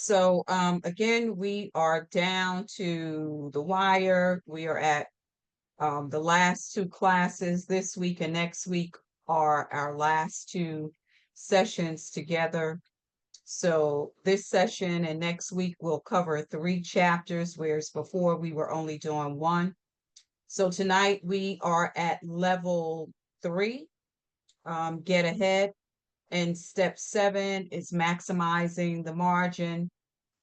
So again, we are down to the wire. We are at the last two classes this week and next week are our last two sessions together. So this session and next week we'll cover 3 chapters, whereas before we were only doing 1. So tonight we are at level 3, get ahead. And step 7 is maximizing the margin.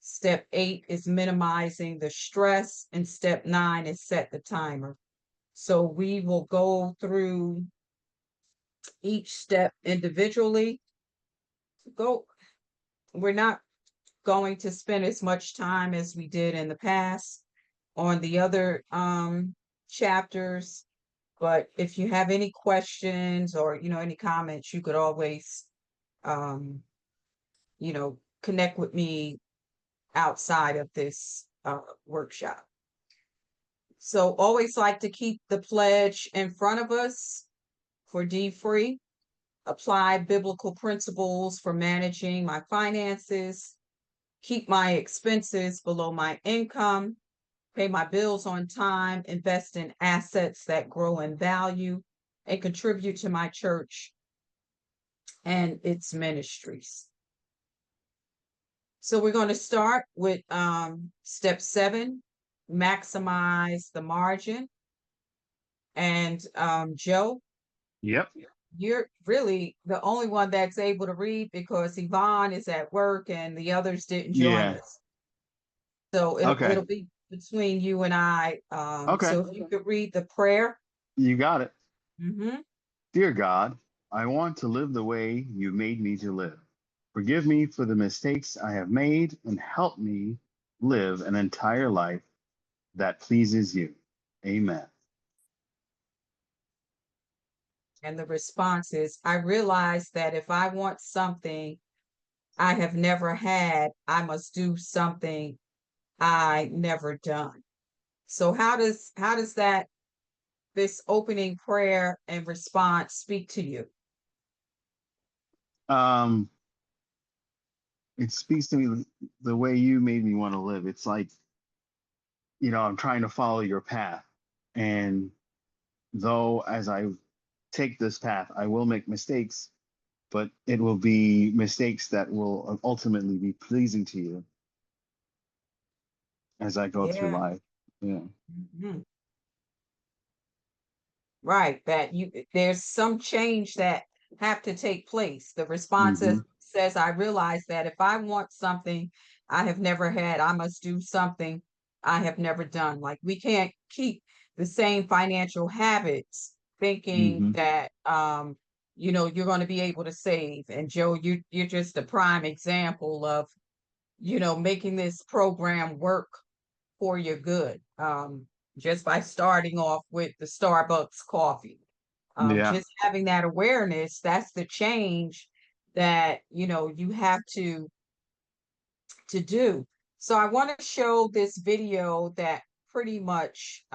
Step 8 is minimizing the stress. And step 9 is set the timer. So we will go through each step individually. We're not going to spend as much time as we did in the past on the other chapters. But if you have any questions or, any comments, you could always, connect with me outside of this workshop. So always like to keep the pledge in front of us for D-Free. Apply biblical principles for managing my finances. Keep my expenses below my income. Pay my bills on time. Invest in assets that grow in value. And contribute to my church and its ministries. So we're going to start with step 7, maximize the margin. And Joe, Yep. you're really the only one that's able to read because Yvonne is at work and the others didn't join Yeah. us. So Okay. it'll be between you and I. Okay. So if you could read the prayer. You got it. Mm-hmm. Dear God, I want to live the way you made me to live. Forgive me for the mistakes I have made and help me live an entire life that pleases you. Amen. And the response is, I realize that if I want something I have never had, I must do something I never done. So how does that this opening prayer and response speak to you? Um, it speaks to me the way you made me want to live. It's like, I'm trying to follow your path. And though as I take this path, I will make mistakes, but it will be mistakes that will ultimately be pleasing to you as I go through Yeah. life. Yeah. Mhm. Right. That there's some change that have to take place. The response Hmm. says, I realize that if I want something I have never had, I must do something I have never done. Like we can't keep the same financial habits thinking Hmm. that you're going to be able to save. And Joe, you're just a prime example of, making this program work for your good. Just by starting off with the Starbucks coffee. Yeah. Just having that awareness, that's the change that, you have to do. So I want to show this video that pretty much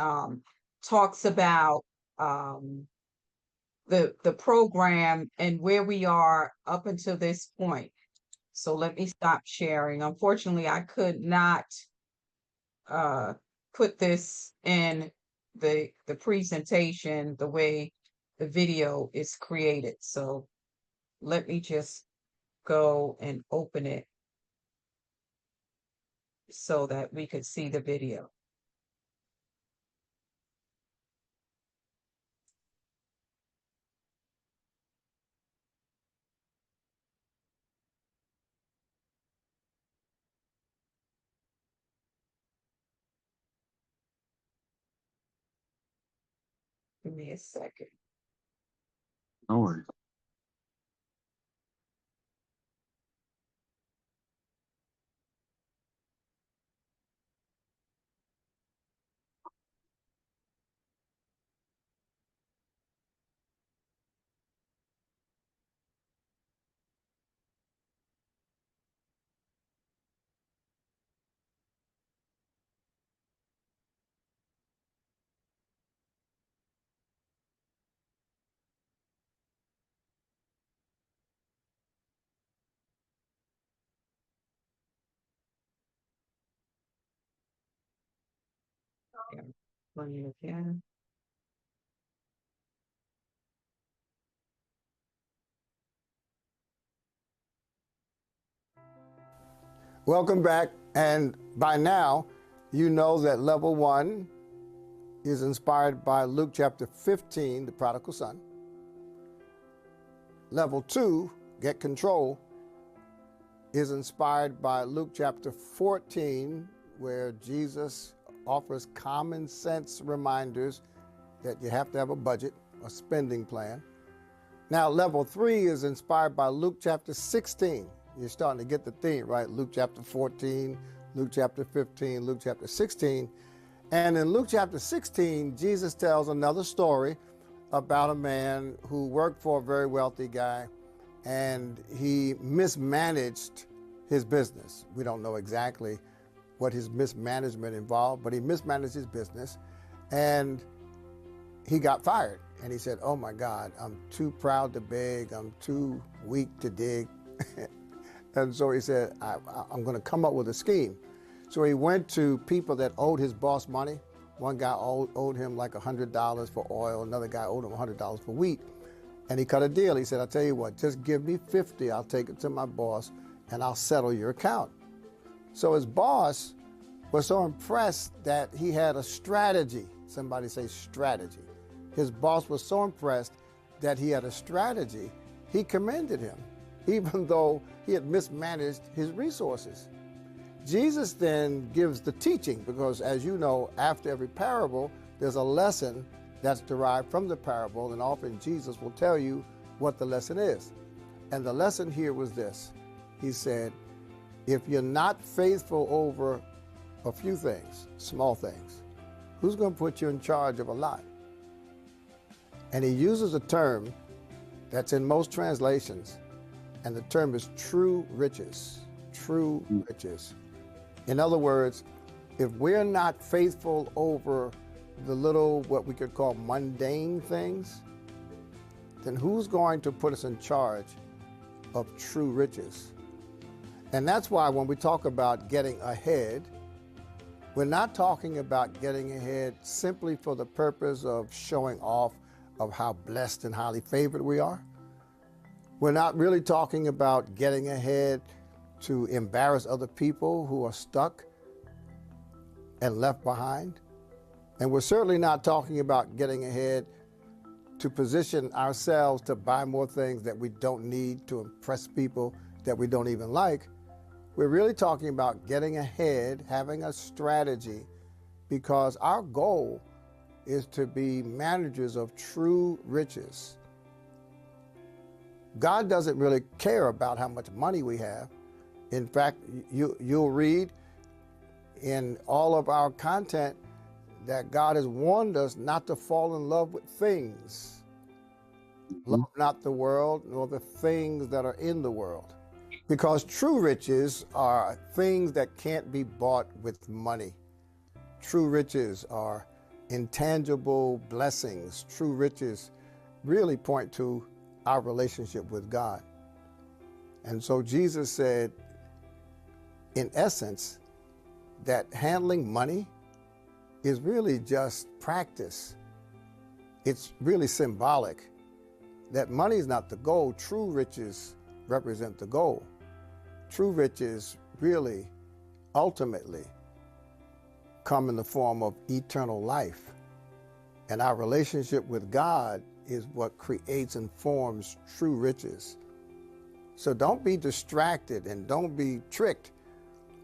talks about the program and where we are up until this point. So let me stop sharing. Unfortunately, I could not uh, put this in the presentation the way the video is created. So let me just go and open it so that we could see the video. Give me a second. No worries. Bring it again. Welcome back. And by now, you know that level 1 is inspired by Luke chapter 15, the prodigal son. Level 2, get control, is inspired by Luke chapter 14, where Jesus offers common sense reminders that you have to have a budget, a spending plan. Now, level 3 is inspired by Luke chapter 16. You're starting to get the theme, right? Luke chapter 14, Luke chapter 15, Luke chapter 16. And in Luke chapter 16, Jesus tells another story about a man who worked for a very wealthy guy, and he mismanaged his business. We don't know exactly what his mismanagement involved, but he mismanaged his business, and he got fired. And he said, oh my God, I'm too proud to beg, I'm too weak to dig. And so he said, I'm going to come up with a scheme. So he went to people that owed his boss money. One guy owed him like $100 for oil. Another guy owed him $100 for wheat. And he cut a deal. He said, I'll tell you what, just give me 50. I'll take it to my boss and I'll settle your account. So his boss was so impressed that he had a strategy. Somebody say strategy. His boss was so impressed that he had a strategy. He commended him, even though he had mismanaged his resources. Jesus then gives the teaching, because as you know, after every parable, there's a lesson that's derived from the parable, and often Jesus will tell you what the lesson is. And the lesson here was this. He said, if you're not faithful over a few things, small things, who's going to put you in charge of a lot? And he uses a term that's in most translations, and the term is true riches. True riches. In other words, if we're not faithful over the little, what we could call mundane things, then who's going to put us in charge of true riches? And that's why when we talk about getting ahead, we're not talking about getting ahead simply for the purpose of showing off of how blessed and highly favored we are. We're not really talking about getting ahead to embarrass other people who are stuck and left behind. And we're certainly not talking about getting ahead to position ourselves to buy more things that we don't need to impress people that we don't even like. We're really talking about getting ahead, having a strategy, because our goal is to be managers of true riches. God doesn't really care about how much money we have. In fact, you'll read in all of our content that God has warned us not to fall in love with things. Love not the world, nor the things that are in the world. Because true riches are things that can't be bought with money. True riches are intangible blessings. True riches really point to our relationship with God. And so Jesus said, in essence, that handling money is really just practice. It's really symbolic that money is not the goal. True riches represent the goal. True riches really, ultimately, come in the form of eternal life. And our relationship with God is what creates and forms true riches. So don't be distracted and don't be tricked.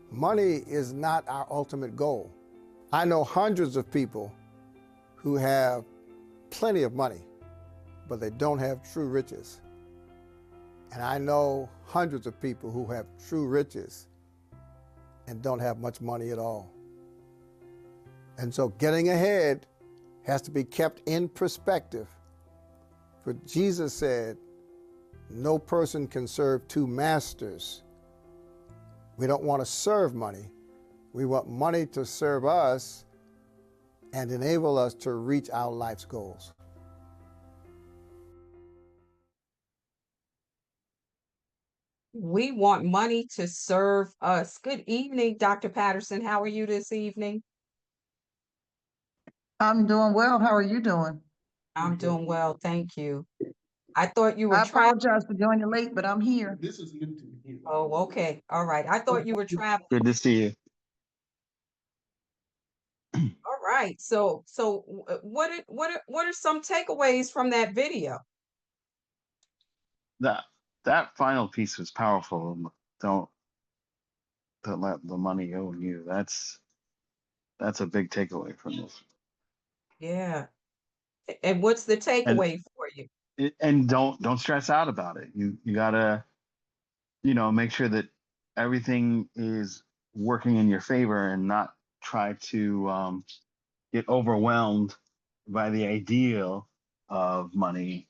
Money is not our ultimate goal. I know hundreds of people who have plenty of money, but they don't have true riches. And I know hundreds of people who have true riches and don't have much money at all. And so getting ahead has to be kept in perspective. For Jesus said, no person can serve two masters. We don't want to serve money. We want money to serve us and enable us to reach our life's goals. We want money to serve us. Good evening, Dr. Patterson. How are you this evening? I'm doing well. How are you doing? I'm doing well, thank you. I thought you were I traveling. apologize for joining late, but I'm here. Oh, okay. All right. I thought you were traveling. Good to see you. All right. What are some takeaways from that video? That final piece was powerful. Don't don't let the money own you. That's a big takeaway from this. Yeah. And what's the And takeaway for you? and don't stress out about it. You gotta, make sure that everything is working in your favor and not try to get overwhelmed by the ideal of money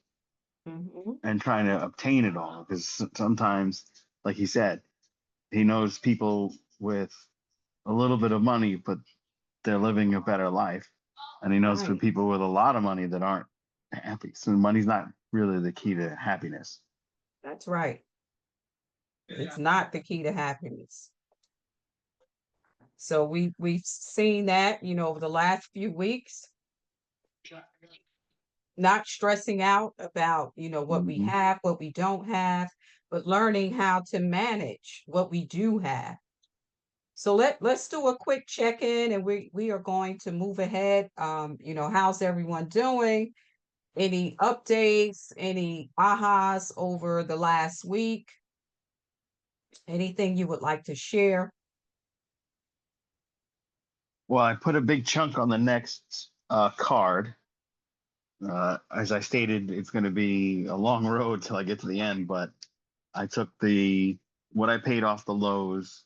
Mhm. and trying to obtain it all. Because sometimes, like he said, he knows people with a little bit of money, but they're living a better life. And he knows for Right. people with a lot of money that aren't happy. So money's not really the key to happiness. That's right. It's not the key to happiness. So we've seen that, over the last few weeks, not stressing out about, what we Hmm. have, what we don't have, but learning how to manage what we do have. So let's do a quick check-in, and we are going to move ahead. How's everyone doing? Any updates, any ahas over the last week? Anything you would like to share? Well, I put a big chunk on the next card. As I stated, it's going to be a long road till I get to the end, but I took what I paid off the lows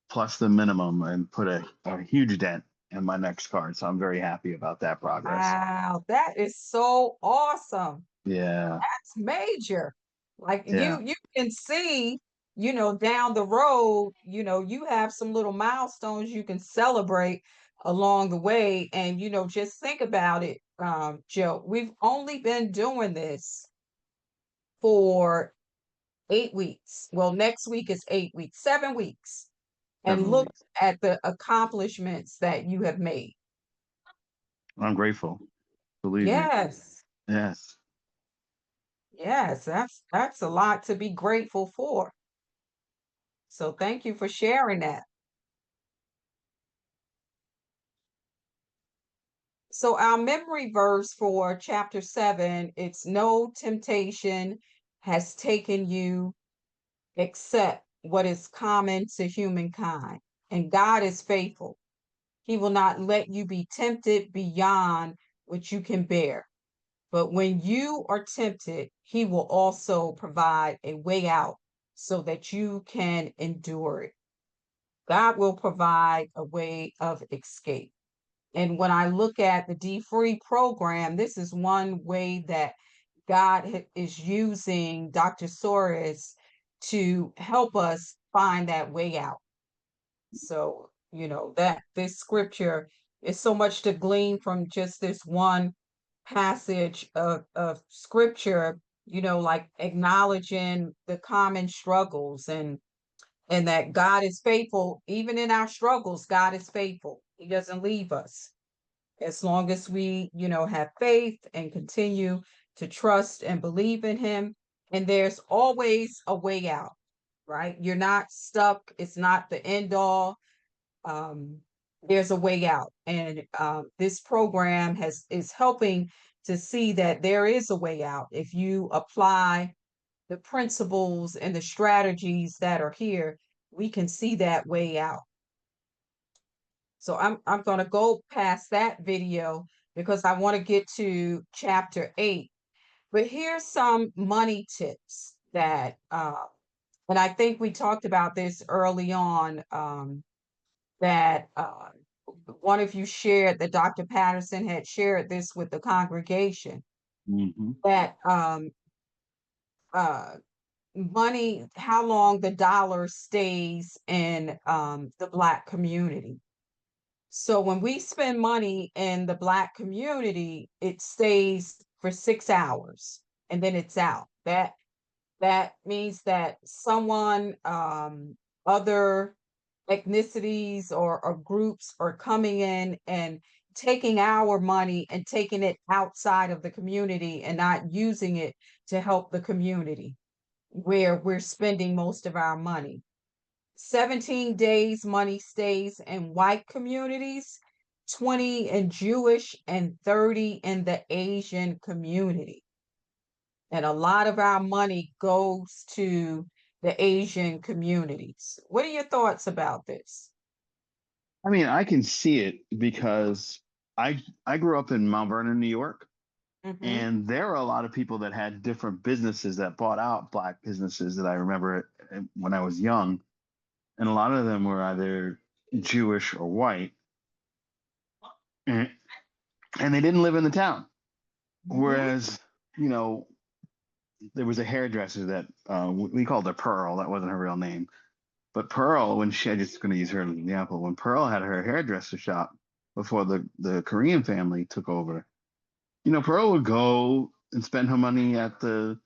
plus the minimum and put a huge dent in my next card. So I'm very happy about that progress. Wow, that is so awesome. Yeah. That's major. Like Yeah. you can see, down the road, you have some little milestones you can celebrate along the way. And just think about it, Joe. We've only been doing this for 8 weeks. Well, next week is 8 weeks, 7 weeks. And 7 look weeks. at the accomplishments that you have made. I'm grateful. Believe me. Yes. Yes. Yes, that's a lot to be grateful for. So thank you for sharing that. So our memory verse for chapter 7, it's no temptation has taken you except what is common to humankind. And God is faithful. He will not let you be tempted beyond what you can bear. But when you are tempted, he will also provide a way out so that you can endure it. God will provide a way of escape. And when I look at the D Free program, this is one way that God is using Dr. Soros to help us find that way out. So, that this scripture is so much to glean from just this one passage of scripture, like acknowledging the common struggles and that God is faithful. Even in our struggles, God is faithful. He doesn't leave us. As long as we, have faith and continue to trust and believe in him. And there's always a way out, right? You're not stuck. It's not the end all. Um, there's a way out. And this program is helping to see that there is a way out if you apply the principles and the strategies that are here. We can see that way out. So I'm going to go past that video because I want to get to chapter 8. But here's some money tips that and I think we talked about this early on, that one of you shared, that Dr. Patterson had shared this with the congregation, Hmm. that uh money, how long the dollar stays in the Black community. So when we spend money in the Black community, it stays for 6 hours and then it's out. That means that someone, other ethnicities or groups are coming in and taking our money and taking it outside of the community and not using it to help the community where we're spending most of our money. 17 days money stays in white communities, 20 in Jewish, and 30 in the Asian community. And a lot of our money goes to the Asian communities. What are your thoughts about this? I mean, I can see it because I grew up in Mount Vernon, New York, Hmm. and there are a lot of people that had different businesses that bought out black businesses that I remember when I was young, and a lot of them were either Jewish or white, and, and they didn't live in the town. Hmm. Whereas, you know, there was a hairdresser that we called her Pearl. That wasn't her real name, but Pearl, when I'm just going to use her as an example, when Pearl had her hairdresser shop before the Korean family took over, Pearl would go and spend her money at the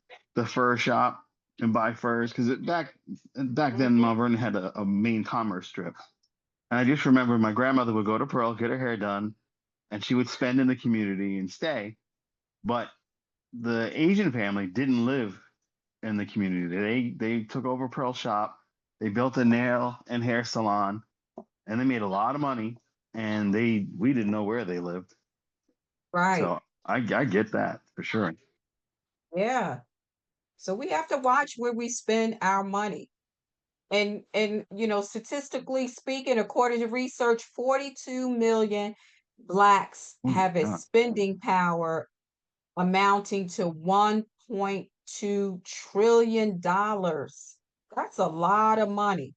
fur shop and buy furs because back then Hmm. Mount Vernon had a main commerce strip. And I just remember my grandmother would go to Pearl, get her hair done, and she would spend in the community and stay. But the Asian family didn't live in the community. They took over Pearl shop. They built a nail and hair salon, and they made a lot of money. And we didn't know where they lived, Right. so I get that for sure. Yeah. So we have to watch where we spend our money. And statistically speaking, according to research, 42 million blacks Oh my have a God. spending power amounting to $1.2 trillion. That's a lot of money,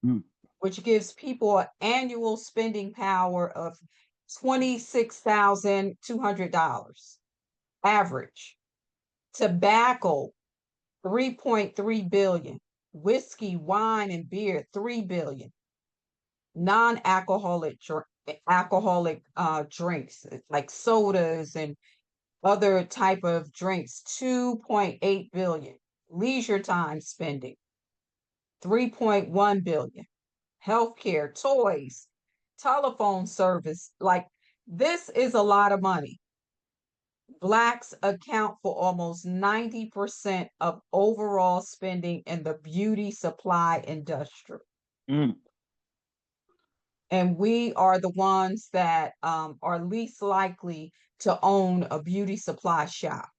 Mm, which gives people an annual spending power of $26,200 average. Tobacco, 3.3 billion. Whiskey, wine, and beer, 3 billion. Non-alcoholic alcoholic drinks like sodas and other type of drinks, 2.8 billion. Leisure time spending, 3.1 billion. Healthcare, toys, telephone service, like this is a lot of money. Blacks account for almost 90% of overall spending in the beauty supply industry. mm. And we are the ones that are least likely to own a beauty supply shop.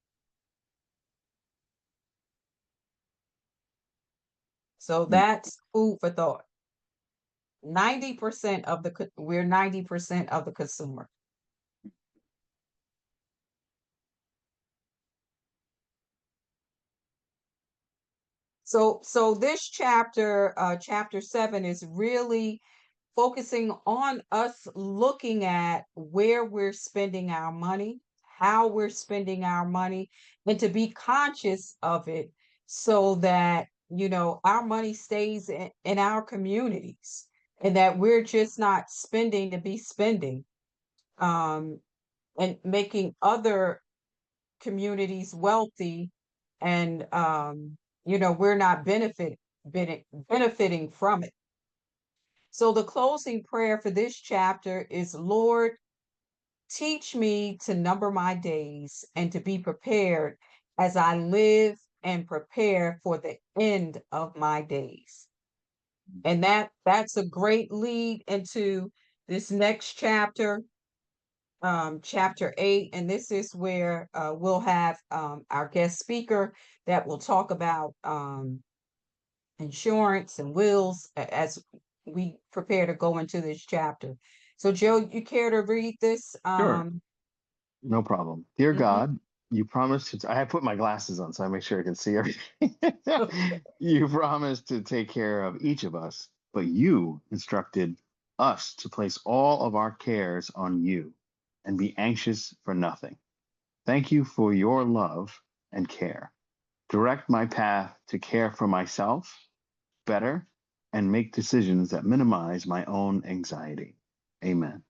So Mm. that's food for thought. 90% of we're 90% of the consumer. So this chapter, chapter 7, is really focusing on us looking at where we're spending our money, how we're spending our money, and to be conscious of it so that, our money stays in our communities and that we're just not spending to be spending, um, and making other communities wealthy and, we're not benefiting from it. So the closing prayer for this chapter is, Lord, teach me to number my days and to be prepared as I live and prepare for the end of my days. And that's a great lead into this next chapter, chapter 8. And this is where we'll have our guest speaker that will talk about insurance and wills as we prepare to go into this chapter. So, Joe, you care to read this? Sure, no problem. Dear Mhm. God, you promised to. I have put my glasses on so I make sure I can see everything. Okay. You promised to take care of each of us, but you instructed us to place all of our cares on you and be anxious for nothing. Thank you for your love and care. Direct my path to care for myself better and make decisions that minimize my own anxiety. Amen.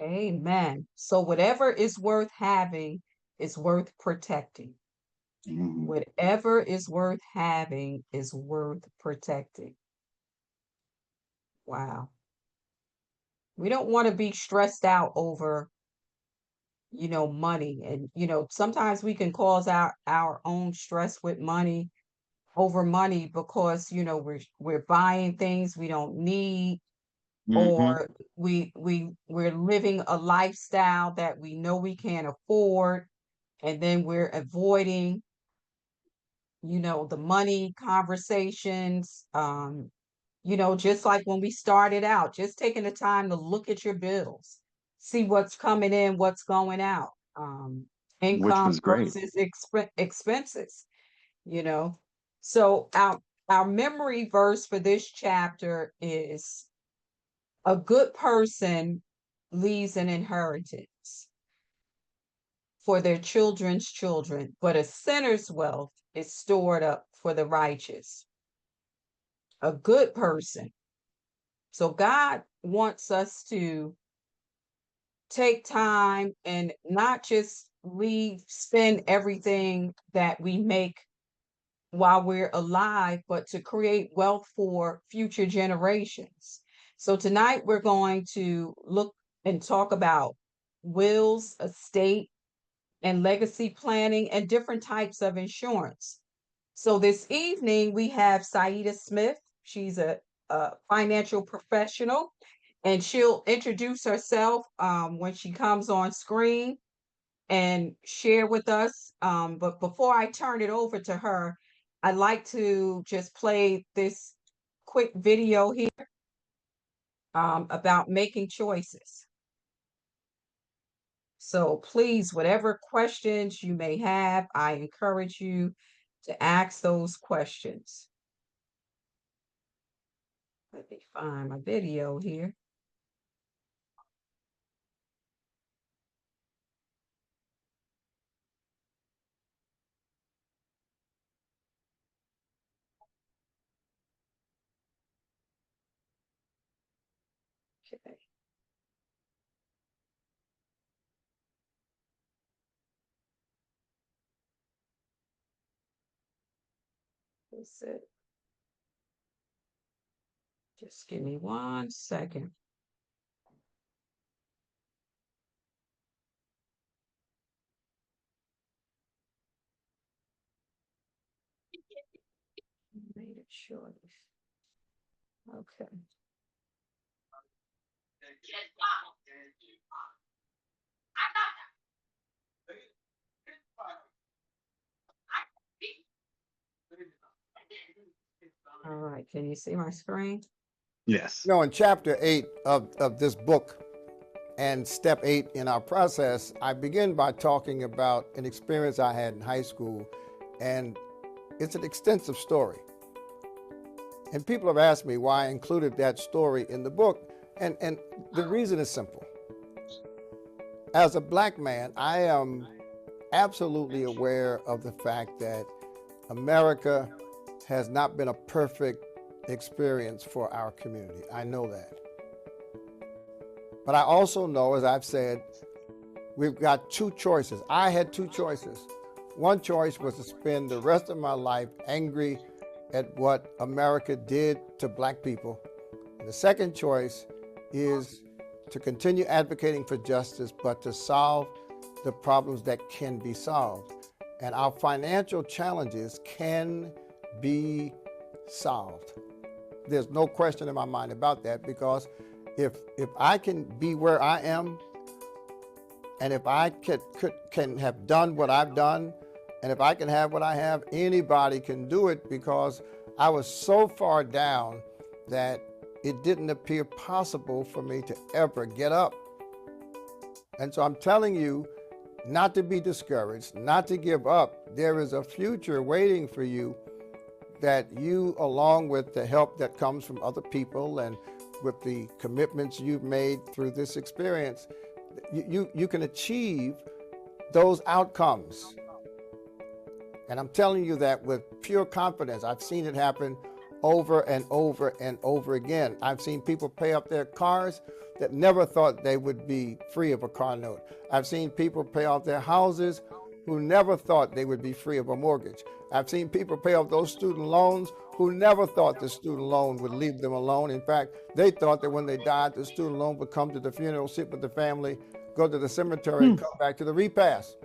Amen. So, whatever is worth having is worth protecting. Mhm. Whatever is worth having is worth protecting. Wow. We don't want to be stressed out over, money. And, sometimes we can cause our own stress with money, over money, because, we're buying things we don't need, Hmm. or we're living a lifestyle that we know we can't afford, and then we're avoiding, the money conversations. Just like when we started out, just taking the time to look at your bills, see what's coming in, what's going out, Which income was great. versus expenses, you know. So our memory verse for this chapter is, a good person leaves an inheritance for their children's children, but a sinner's wealth is stored up for the righteous. A good person. So God wants us to take time and not just spend everything that we make while we're alive, but to create wealth for future generations. So tonight we're going to look and talk about wills, estate, and legacy planning, and different types of insurance. So this evening we have Saida Smith. She's a financial professional, and she'll introduce herself when she comes on screen and share with us. But before I turn it over to her, I'd like to just play this quick video here about making choices. So please, whatever questions you may have, I encourage you to ask those questions. Let me find my video here. Okay. That's it. Just give me 1 second. Made it short. Okay. All right. Can you see my screen? Yes. In chapter 8 of this book and step 8 in our process, I begin by talking about an experience I had in high school, and it's an extensive story. And people have asked me why I included that story in the book, and the reason is simple. As a black man, I am absolutely aware of the fact that America has not been a perfect experience for our community. I know that. But I also know, as I've said, we've got two choices. I had two choices. One choice was to spend the rest of my life angry at what America did to black people. And the second choice is to continue advocating for justice, but to solve the problems that can be solved. And our financial challenges can be solved. There's no question in my mind about that, because if I can be where I am, and if I can have done what I've done, and if I can have what I have, anybody can do it, because I was so far down that it didn't appear possible for me to ever get up. And so I'm telling you not to be discouraged, not to give up. There is a future waiting for you that you, along with the help that comes from other people and with the commitments you've made through this experience, you can achieve those outcomes. And I'm telling you that with pure confidence. I've seen it happen over and over and over again. I've seen people pay up their cars that never thought they would be free of a car note. I've seen people pay off their houses who never thought they would be free of a mortgage. I've seen people pay off those student loans who never thought the student loan would leave them alone. In fact, they thought that when they died, the student loan would come to the funeral, sit with the family, go to the cemetery, and come back to the repast.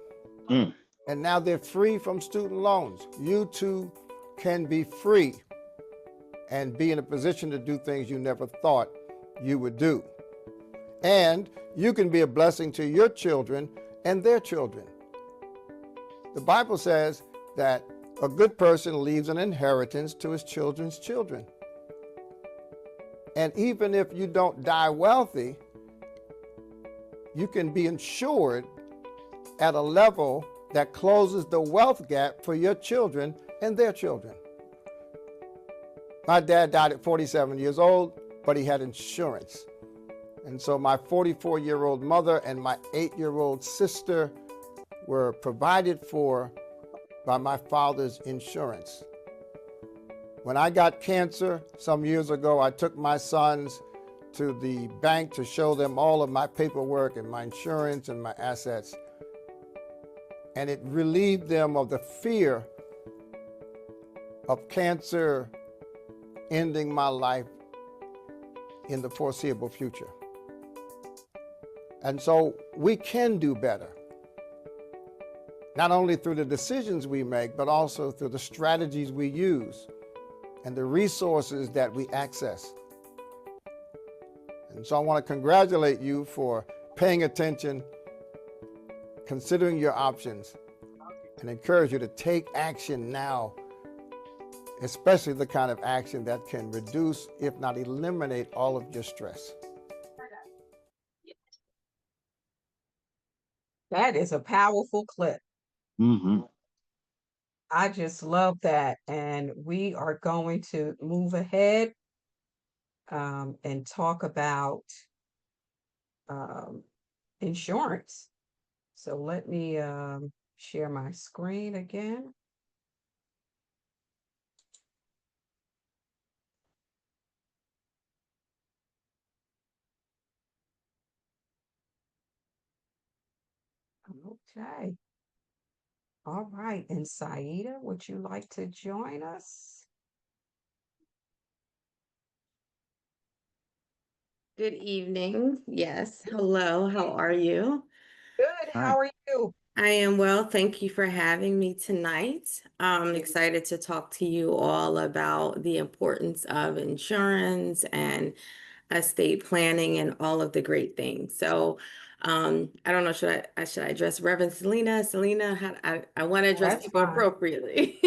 Mm. And now they're free from student loans. You too can be free and be in a position to do things you never thought you would do. And you can be a blessing to your children and their children. The Bible says that a good person leaves an inheritance to his children's children. And even if you don't die wealthy, you can be insured at a level that closes the wealth gap for your children and their children. My dad died at 47 years old, but he had insurance. And so my 44-year-old mother and my 8-year-old sister were provided for by my father's insurance. When I got cancer some years ago, I took my sons to the bank to show them all of my paperwork and my insurance and my assets. And it relieved them of the fear of cancer ending my life in the foreseeable future. And so we can do better, not only through the decisions we make, but also through the strategies we use and the resources that we access. And so I want to congratulate you for paying attention, considering your options, and encourage you to take action now, especially the kind of action that can reduce, if not eliminate, all of your stress. That is a powerful clip. Mm-hmm. I just love that. And we are going to move ahead and talk about insurance. So let me share my screen again. Okay. All right. And Saida, would you like to join us? Good evening. Yes. Hello. How are you? Good. Hi. How are you? I am well. Thank you for having me tonight. I'm excited to talk to you all about the importance of insurance and estate planning and all of the great things. So, I don't know, should I address Reverend Selena? Selena, I want to address That's people fine. appropriately.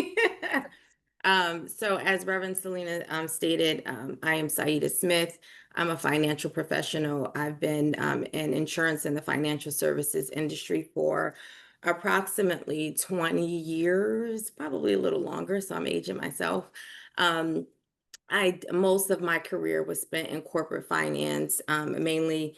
So as Reverend Selena stated, I am Saida Smith. I'm a financial professional. I've been in insurance and the financial services industry for approximately 20 years, probably a little longer, so I'm aging myself. Most of my career was spent in corporate finance, mainly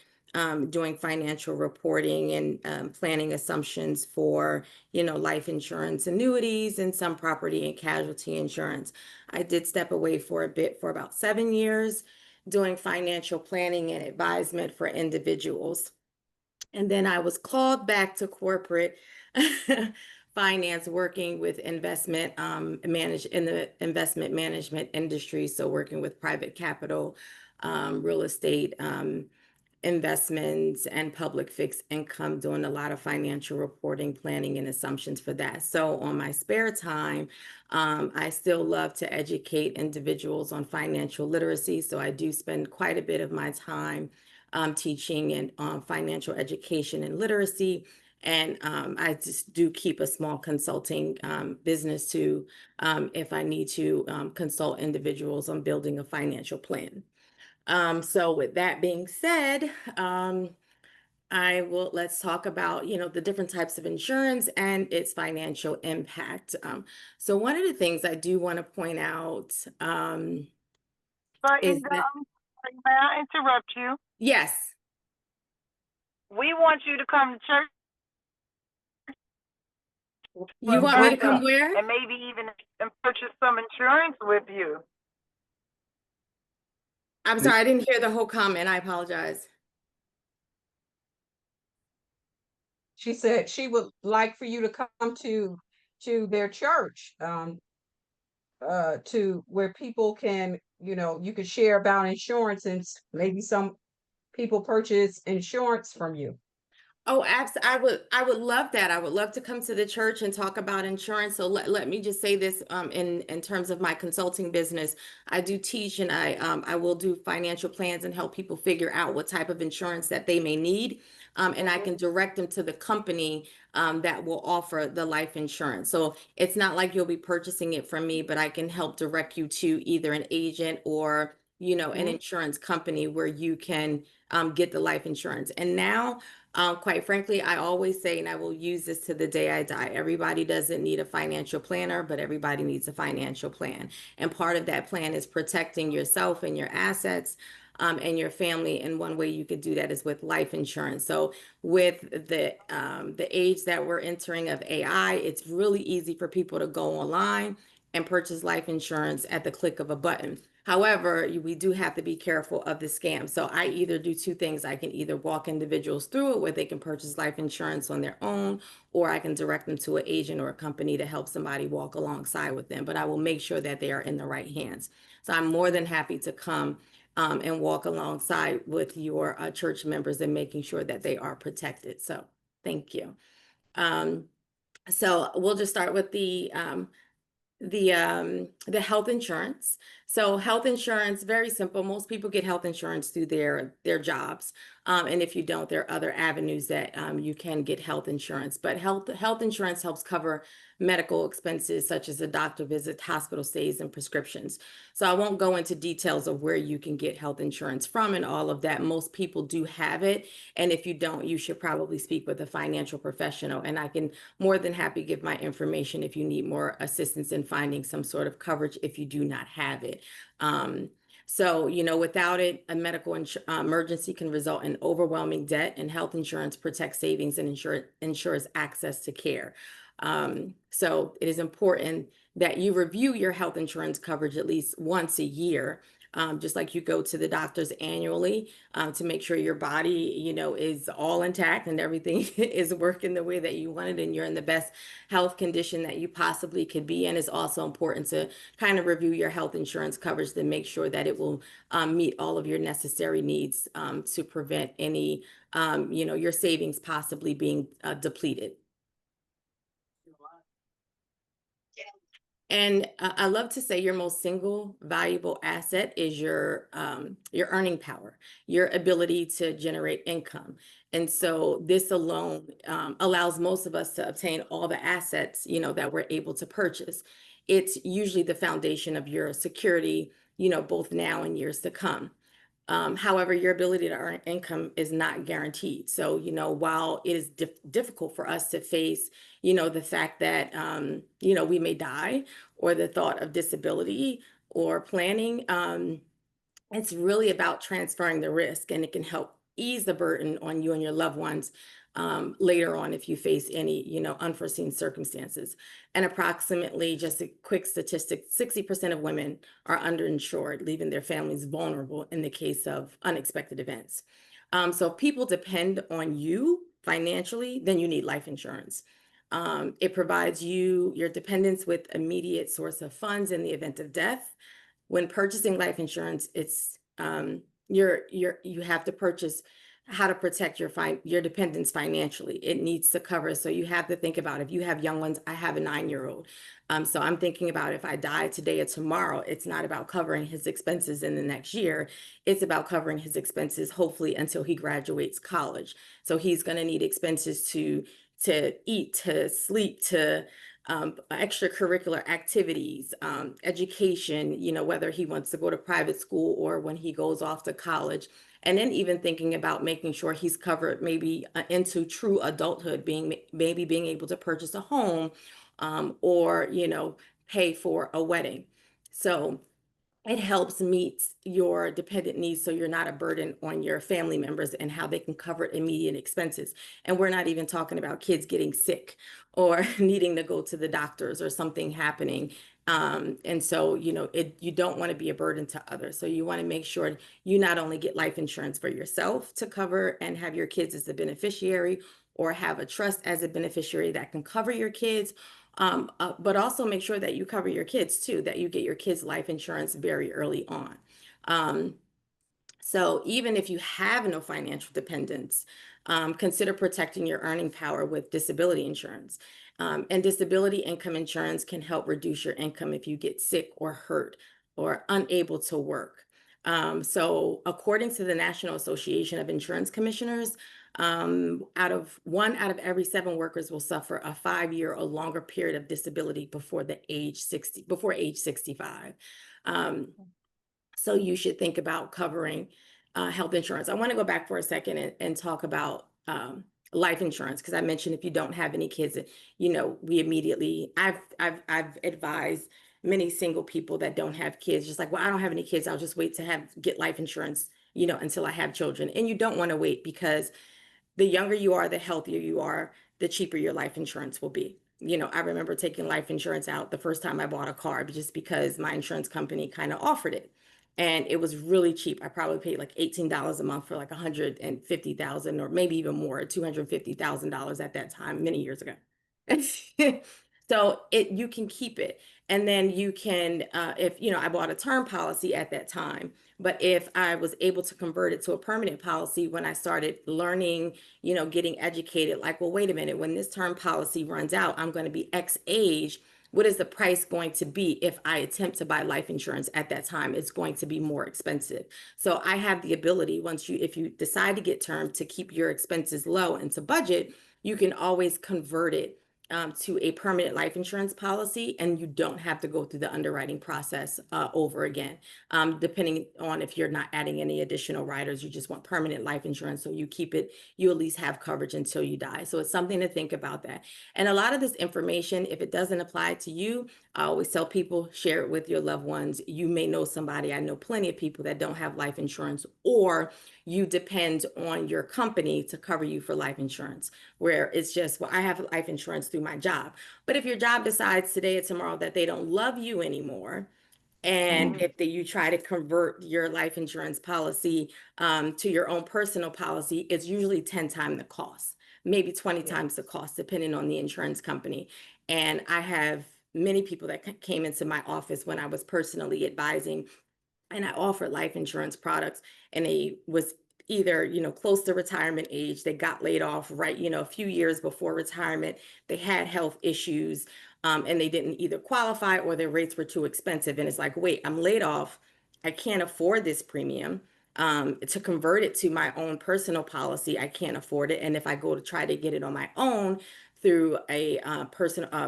doing financial reporting and planning assumptions for, life insurance, annuities, and some property and casualty insurance. I did step away for a bit for about 7 years doing financial planning and advisement for individuals. And then I was called back to corporate finance, working with investment in the investment management industry. So working with private capital, real estate, investments, and public fixed income, doing a lot of financial reporting, planning, and assumptions for that. So on my spare time, I still love to educate individuals on financial literacy. So I do spend quite a bit of my time teaching and financial education and literacy. And I just do keep a small consulting business too, if I need to consult individuals on building a financial plan. So with that being said, let's talk about, the different types of insurance and its financial impact. So one of the things I do want to point out is that, May I interrupt you? yes, We want you to come to church you want me to come where? and maybe even purchase some insurance with you. I'm sorry, I didn't hear the whole comment. I apologize. She said she would like for you to come to their church. to where people can, you could share about insurance and maybe some people purchase insurance from you. Oh, I would love that. I would love to come to the church and talk about insurance. So let me just say this, in terms of my consulting business, I do teach, and I will do financial plans and help people figure out what type of insurance that they may need. And I can direct them to the company, that will offer the life insurance. So it's not like you'll be purchasing it from me, but I can help direct you to either an agent or, an Mhm. insurance company where you can, get the life insurance. And now, quite frankly, I always say, and I will use this to the day I die, everybody doesn't need a financial planner, but everybody needs a financial plan. And part of that plan is protecting yourself and your assets, and your family. And one way you could do that is with life insurance. So with the age that we're entering of AI, it's really easy for people to go online and purchase life insurance at the click of a button. However, we do have to be careful of the scam. So I either do two things. I can either walk individuals through it where they can purchase life insurance on their own, or I can direct them to an agent or a company to help somebody walk alongside with them. But I will make sure that they are in the right hands. So I'm more than happy to come, and walk alongside with your church members and making sure that they are protected. So thank you. Um, so we'll just start with the health insurance. So health insurance, very simple. Most people get health insurance through their jobs. And if you don't, there are other avenues that, you can get health insurance. But health insurance helps cover medical expenses such as a doctor visit, hospital stays, and prescriptions. So I won't go into details of where you can get health insurance from and all of that. Most people do have it. And if you don't, you should probably speak with a financial professional. And I can more than happy give my information if you need more assistance in finding some sort of coverage if you do not have it. So, without it, a medical emergency can result in overwhelming debt, and health insurance protects savings and ensures access to care. So it is important that you review your health insurance coverage at least once a year, just like you go to the doctors annually, to make sure your body, is all intact and everything is working the way that you want it and you're in the best health condition that you possibly could be in. It's also important to kind of review your health insurance coverage to make sure that it will, meet all of your necessary needs, to prevent any, your savings possibly being, depleted. And I love to say your most single valuable asset is your earning power, your ability to generate income. And so this alone, allows most of us to obtain all the assets, that we're able to purchase. It's usually the foundation of your security, both now and years to come. However, your ability to earn income is not guaranteed. So, while it is difficult for us to face, the fact that, we may die, or the thought of disability or planning, it's really about transferring the risk, and it can help ease the burden on you and your loved ones, later on if you face any, unforeseen circumstances. And approximately, just a quick statistic, 60% of women are underinsured, leaving their families vulnerable in the case of unexpected events. So if people depend on you financially, then you need life insurance. It provides your dependents with immediate source of funds in the event of death. When purchasing life insurance, it's, you have to purchase how to protect your dependents financially. It needs to cover. So you have to think about, if you have young ones. I have a 9-year-old. So I'm thinking about, if I die today or tomorrow, it's not about covering his expenses in the next year. It's about covering his expenses, hopefully until he graduates college. So he's going to need expenses to eat, to sleep, to, extracurricular activities, education, whether he wants to go to private school or when he goes off to college. And then even thinking about making sure he's covered maybe, into true adulthood, maybe being able to purchase a home, or, pay for a wedding. So it helps meet your dependent needs, so you're not a burden on your family members, and how they can cover immediate expenses. And we're not even talking about kids getting sick or needing to go to the doctors or something happening. And so, you don't want to be a burden to others. So you want to make sure you not only get life insurance for yourself to cover and have your kids as the beneficiary, or have a trust as a beneficiary that can cover your kids. But also make sure that you cover your kids too, that you get your kids' life insurance very early on. So even if you have no financial dependence, consider protecting your earning power with disability insurance. And disability income insurance can help reduce your income if you get sick or hurt or unable to work. So according to the National Association of Insurance Commissioners, out of 1 out of every 7 workers will suffer a 5-year or longer period of disability before age 65. So you should think about covering health insurance. I want to go back for a second and talk about life insurance, because I mentioned if you don't have any kids, we immediately, I've advised many single people that don't have kids, just like, well, I don't have any kids, I'll just wait to get life insurance, until I have children. And you don't want to wait, because the younger you are, the healthier you are, the cheaper your life insurance will be. I remember taking life insurance out the first time I bought a car, just because my insurance company kind of offered it. And it was really cheap. I probably paid like $18 a month for like 150,000, or maybe even more, $250,000 at that time, many years ago. So you can keep it. And then you can, if, I bought a term policy at that time, but if I was able to convert it to a permanent policy when I started learning, getting educated, like, well, wait a minute, when this term policy runs out, I'm going to be X age. What is the price going to be if I attempt to buy life insurance at that time? It's going to be more expensive. So I have the ability, if you decide to get term, to keep your expenses low and to budget, you can always convert it to a permanent life insurance policy, and you don't have to go through the underwriting process over again. Depending on if you're not adding any additional riders, you just want permanent life insurance, so you keep it, you at least have coverage until you die. So it's something to think about that. And a lot of this information, if it doesn't apply to you, I always tell people, share it with your loved ones. You may know somebody, I know plenty of people that don't have life insurance, or you depend on your company to cover you for life insurance, where it's just, well, I have life insurance through my job. But if your job decides today or tomorrow that they don't love you anymore, and if you try to convert your life insurance policy to your own personal policy, it's usually 10 times the cost, maybe 20 times the cost, depending on the insurance company. And I have many people that came into my office when I was personally advising, and I offered life insurance products, and they was either, close to retirement age, they got laid off right, a few years before retirement, they had health issues, and they didn't either qualify, or their rates were too expensive. And it's like, wait, I'm laid off, I can't afford this premium. To convert it to my own personal policy, I can't afford it. And if I go to try to get it on my own through a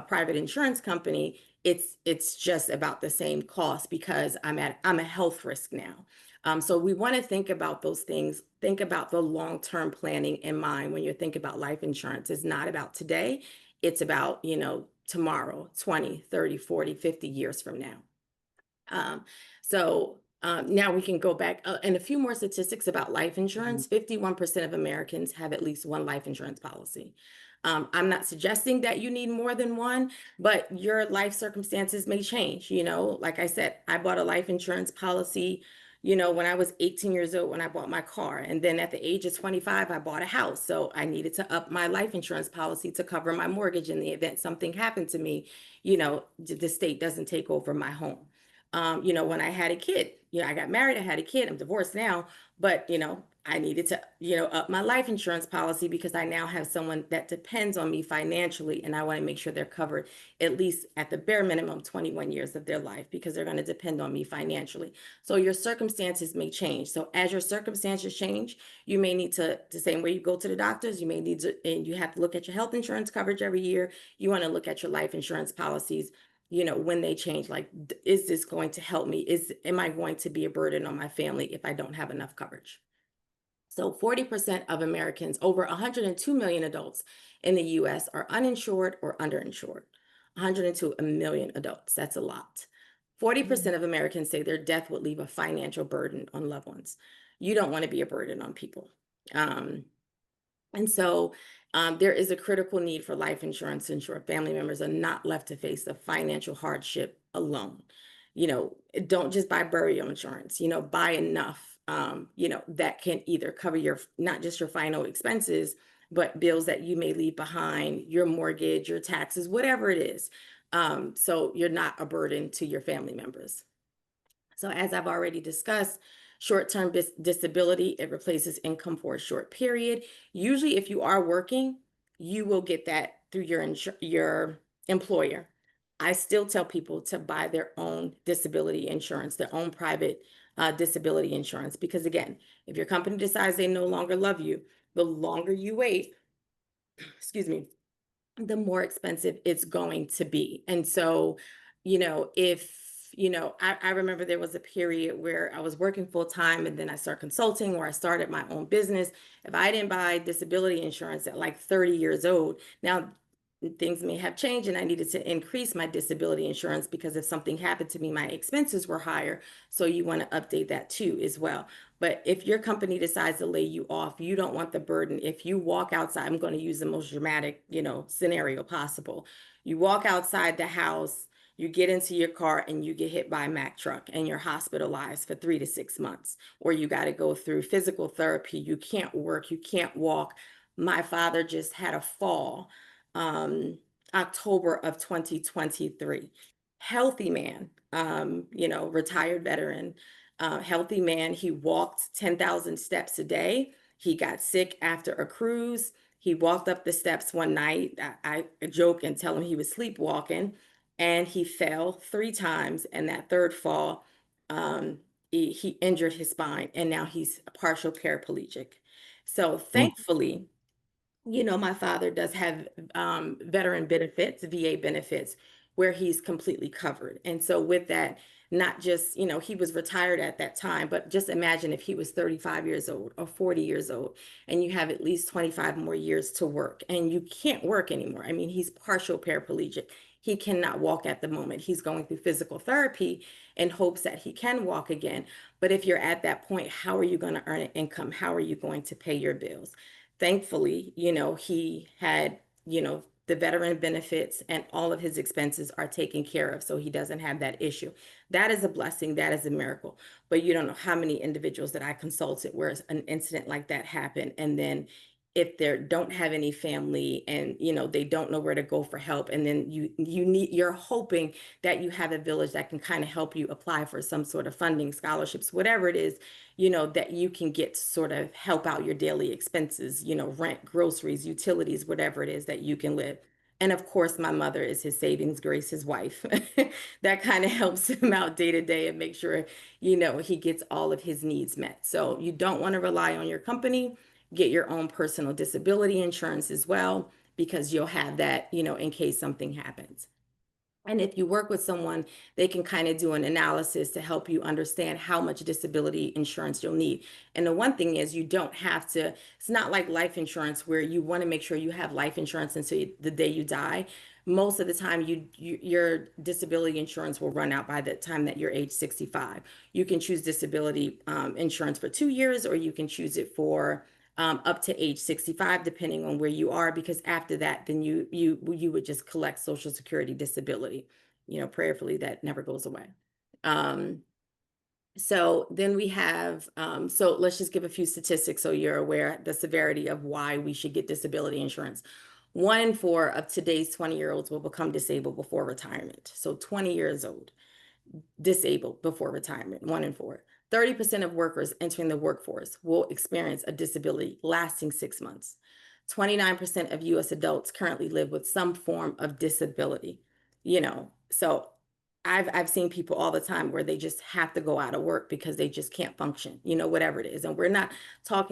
private insurance company, it's just about the same cost, because I'm a health risk now. So we want to think about those things. Think about the long-term planning in mind when you're thinking about life insurance. It's not about today. It's about, tomorrow, 20, 30, 40, 50 years from now. Now we can go back and a few more statistics about life insurance. 51% of Americans have at least one life insurance policy. I'm not suggesting that you need more than one, but your life circumstances may change. Like I said, I bought a life insurance policy, when I was 18 years old, when I bought my car. And then at the age of 25, I bought a house. So I needed to up my life insurance policy to cover my mortgage in the event something happened to me, the state doesn't take over my home. When I had a kid, I got married, I had a kid, I'm divorced now, but, I needed to, up my life insurance policy, because I now have someone that depends on me financially, and I want to make sure they're covered at least at the bare minimum 21 years of their life, because they're going to depend on me financially. So your circumstances may change. So as your circumstances change, you may need to, the same way you go to the doctors, you may need to, and you have to look at your health insurance coverage every year. You want to look at your life insurance policies, when they change, like, is this going to help me? Am I going to be a burden on my family if I don't have enough coverage? So 40% of Americans, over 102 million adults in the US, are uninsured or underinsured. 102 million adults, that's a lot. 40% of Americans say their death would leave a financial burden on loved ones. You don't want to be a burden on people. And so there is a critical need for life insurance to ensure family members are not left to face the financial hardship alone. Don't just buy burial insurance, buy enough, that can either cover not just your final expenses, but bills that you may leave behind, your mortgage, your taxes, whatever it is. So you're not a burden to your family members. So as I've already discussed, short-term disability, it replaces income for a short period. Usually if you are working, you will get that through your employer. I still tell people to buy their own disability insurance, their own private disability insurance, because again, if your company decides they no longer love you, the longer you wait, excuse me, the more expensive it's going to be. And so, I remember there was a period where I was working full time and then I started consulting or I started my own business. If I didn't buy disability insurance at like 30 years old, now things may have changed and I needed to increase my disability insurance because if something happened to me, my expenses were higher. So you want to update that too as well. But if your company decides to lay you off, you don't want the burden. If you walk outside, I'm going to use the most dramatic, scenario possible. You walk outside the house, you get into your car and you get hit by a Mack truck and you're hospitalized for 3 to 6 months, or you got to go through physical therapy. You can't work, you can't walk. My father just had a fall October of 2023. Healthy man, retired veteran, healthy man. He walked 10,000 steps a day. He got sick after a cruise. He walked up the steps one night. I joke and tell him he was sleepwalking, and he fell 3 times. And that third fall, he injured his spine, and now he's a partial paraplegic. So thankfully, my father does have veteran benefits, VA benefits, where he's completely covered. And so with that, not just, he was retired at that time, but just imagine if he was 35 years old or 40 years old, and you have at least 25 more years to work, and you can't work anymore. I mean, he's partial paraplegic. He cannot walk at the moment. He's going through physical therapy in hopes that he can walk again. But if you're at that point, how are you going to earn an income? How are you going to pay your bills? Thankfully, he had, the veteran benefits and all of his expenses are taken care of. So he doesn't have that issue. That is a blessing. That is a miracle. But you don't know how many individuals that I consulted where an incident like that happened. And then if they don't have any family and, they don't know where to go for help. And then you're hoping that you have a village that can kind of help you apply for some sort of funding, scholarships, whatever it is, that you can get to sort of help out your daily expenses, rent, groceries, utilities, whatever it is that you can live. And of course, my mother is his savings grace, his wife. That kind of helps him out day to day and make sure, he gets all of his needs met. So you don't want to rely on your company. Get your own personal disability insurance as well, because you'll have that, in case something happens. And if you work with someone, they can kind of do an analysis to help you understand how much disability insurance you'll need. And the one thing is you don't have to, it's not like life insurance where you want to make sure you have life insurance until the day you die. Most of the time, your disability insurance will run out by the time that you're age 65. You can choose disability insurance for 2 years, or you can choose it for up to age 65, depending on where you are, because after that, then you would just collect Social Security disability, prayerfully that never goes away. So then we have, so let's just give a few statistics so you're aware the severity of why we should get disability insurance. 1 in 4 of today's 20-year-olds will become disabled before retirement. So 20 years old, disabled before retirement, 1 in 4. 30% of workers entering the workforce will experience a disability lasting 6 months. 29% of US adults currently live with some form of disability. So I've seen people all the time where they just have to go out of work because they just can't function, whatever it is. And we're not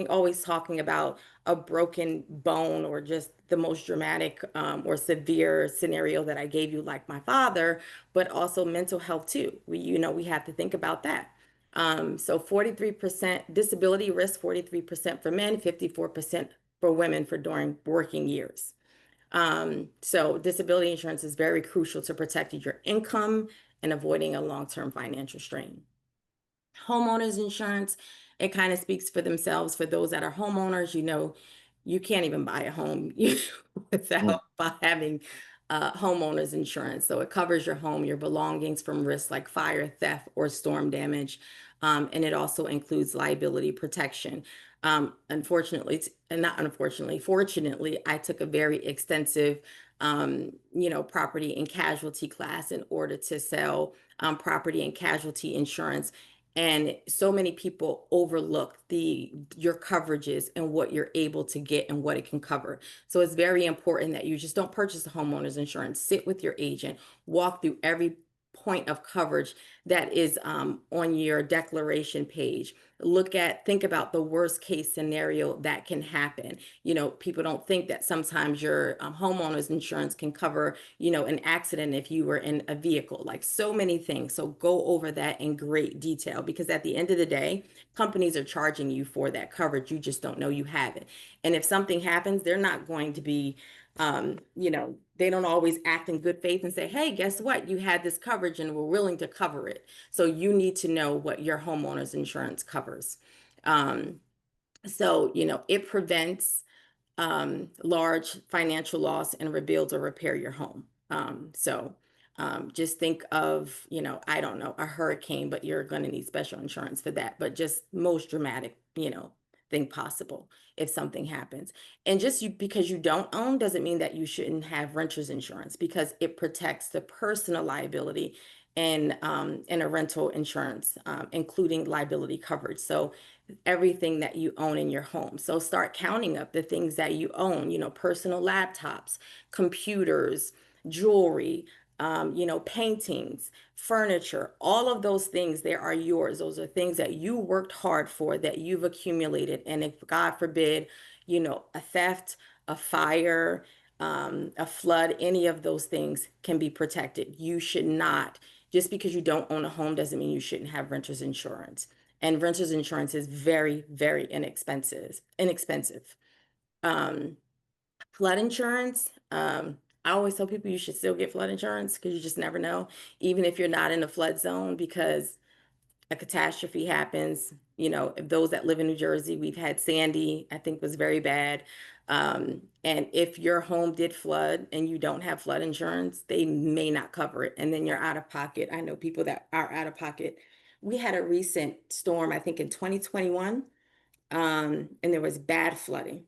always talking about a broken bone or just the most dramatic or severe scenario that I gave you, like my father, but also mental health too. We have to think about that. So 43% disability risk, 43% for men, 54% for women for during working years. So disability insurance is very crucial to protecting your income and avoiding a long-term financial strain. Homeowners insurance, it kind of speaks for themselves. For those that are homeowners, you can't even buy a home without having homeowners insurance. So it covers your home, your belongings from risks like fire, theft, or storm damage. And it also includes liability protection. Unfortunately, and not unfortunately, fortunately, I took a very extensive, property and casualty class in order to sell property and casualty insurance. And so many people overlook your coverages and what you're able to get and what it can cover. So it's very important that you just don't purchase a homeowner's insurance. Sit with your agent, walk through every point of coverage that is on your declaration page. Think about the worst case scenario that can happen. People don't think that sometimes your homeowner's insurance can cover, an accident if you were in a vehicle, like so many things. So go over that in great detail, because at the end of the day, companies are charging you for that coverage. You just don't know you have it. And if something happens, they're not going to be, they don't always act in good faith and say, hey, guess what? You had this coverage and we're willing to cover it. So you need to know what your homeowner's insurance covers. It prevents large financial loss and rebuild or repair your home. Just think of, I don't know, a hurricane, but you're going to need special insurance for that. But just most dramatic, thing possible if something happens. And because you don't own doesn't mean that you shouldn't have renter's insurance, because it protects the personal liability and a rental insurance, including liability coverage. So everything that you own in your home. So start counting up the things that you own, personal laptops, computers, jewelry, paintings, furniture, all of those things, they are yours. Those are things that you worked hard for, that you've accumulated. And if God forbid, a theft, a fire, a flood, any of those things can be protected. You should not, just because you don't own a home doesn't mean you shouldn't have renter's insurance. And renter's insurance is very, very inexpensive. Flood insurance, I always tell people you should still get flood insurance, because you just never know, even if you're not in a flood zone, because a catastrophe happens. Those that live in New Jersey, we've had Sandy, I think was very bad. And if your home did flood and you don't have flood insurance, they may not cover it. And then you're out of pocket. I know people that are out of pocket. We had a recent storm, I think in 2021, and there was bad flooding.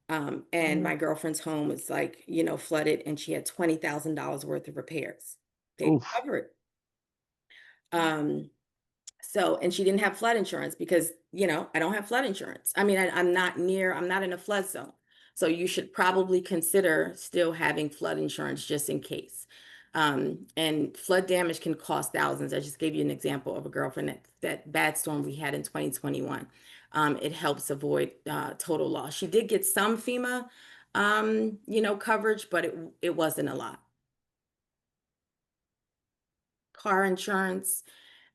And my girlfriend's home was flooded, and she had $20,000 worth of repairs. They didn't Oof. cover it. And she didn't have flood insurance because, I don't have flood insurance. I mean, I'm not in a flood zone. So you should probably consider still having flood insurance just in case. And flood damage can cost thousands. I just gave you an example of a girlfriend that bad storm we had in 2021. It helps avoid total loss. She did get some FEMA, coverage, but it wasn't a lot. Car insurance,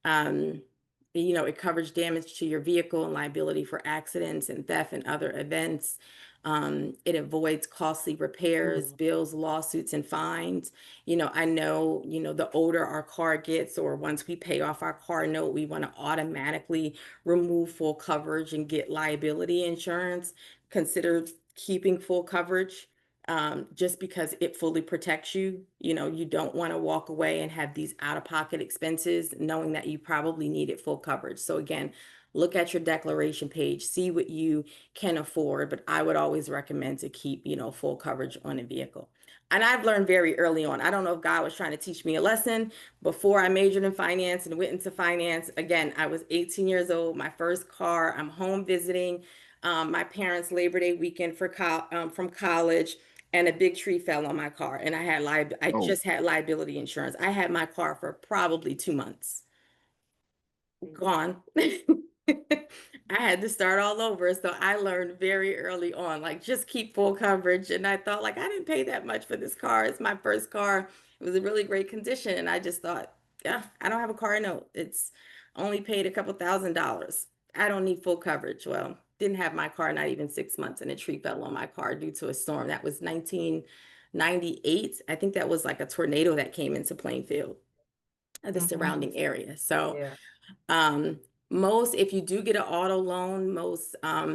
it covers damage to your vehicle and liability for accidents and theft and other events. It avoids costly repairs, bills, lawsuits, and fines. I know, the older our car gets, or once we pay off our car note, we want to automatically remove full coverage and get liability insurance. Consider keeping full coverage. Just because it fully protects you. You don't want to walk away and have these out-of-pocket expenses knowing that you probably needed full coverage. So again, look at your declaration page, see what you can afford, but I would always recommend to keep, full coverage on a vehicle. And I've learned very early on, I don't know if God was trying to teach me a lesson before I majored in finance and went into finance. Again, I was 18 years old, my first car, I'm home visiting my parents' Labor Day weekend from college. And a big tree fell on my car, and I just had liability insurance. I had my car for probably 2 months. Gone. I had to start all over. So I learned very early on, just keep full coverage. And I thought, I didn't pay that much for this car. It's my first car. It was in really great condition. And I just thought, yeah, I don't have a car note. It's only paid a couple $1,000s. I don't need full coverage. Well, didn't have my car not even 6 months, and a tree fell on my car due to a storm. That was 1998. I think that was like a tornado that came into Plainfield, the surrounding area. So Yeah. if you do get an auto loan, most car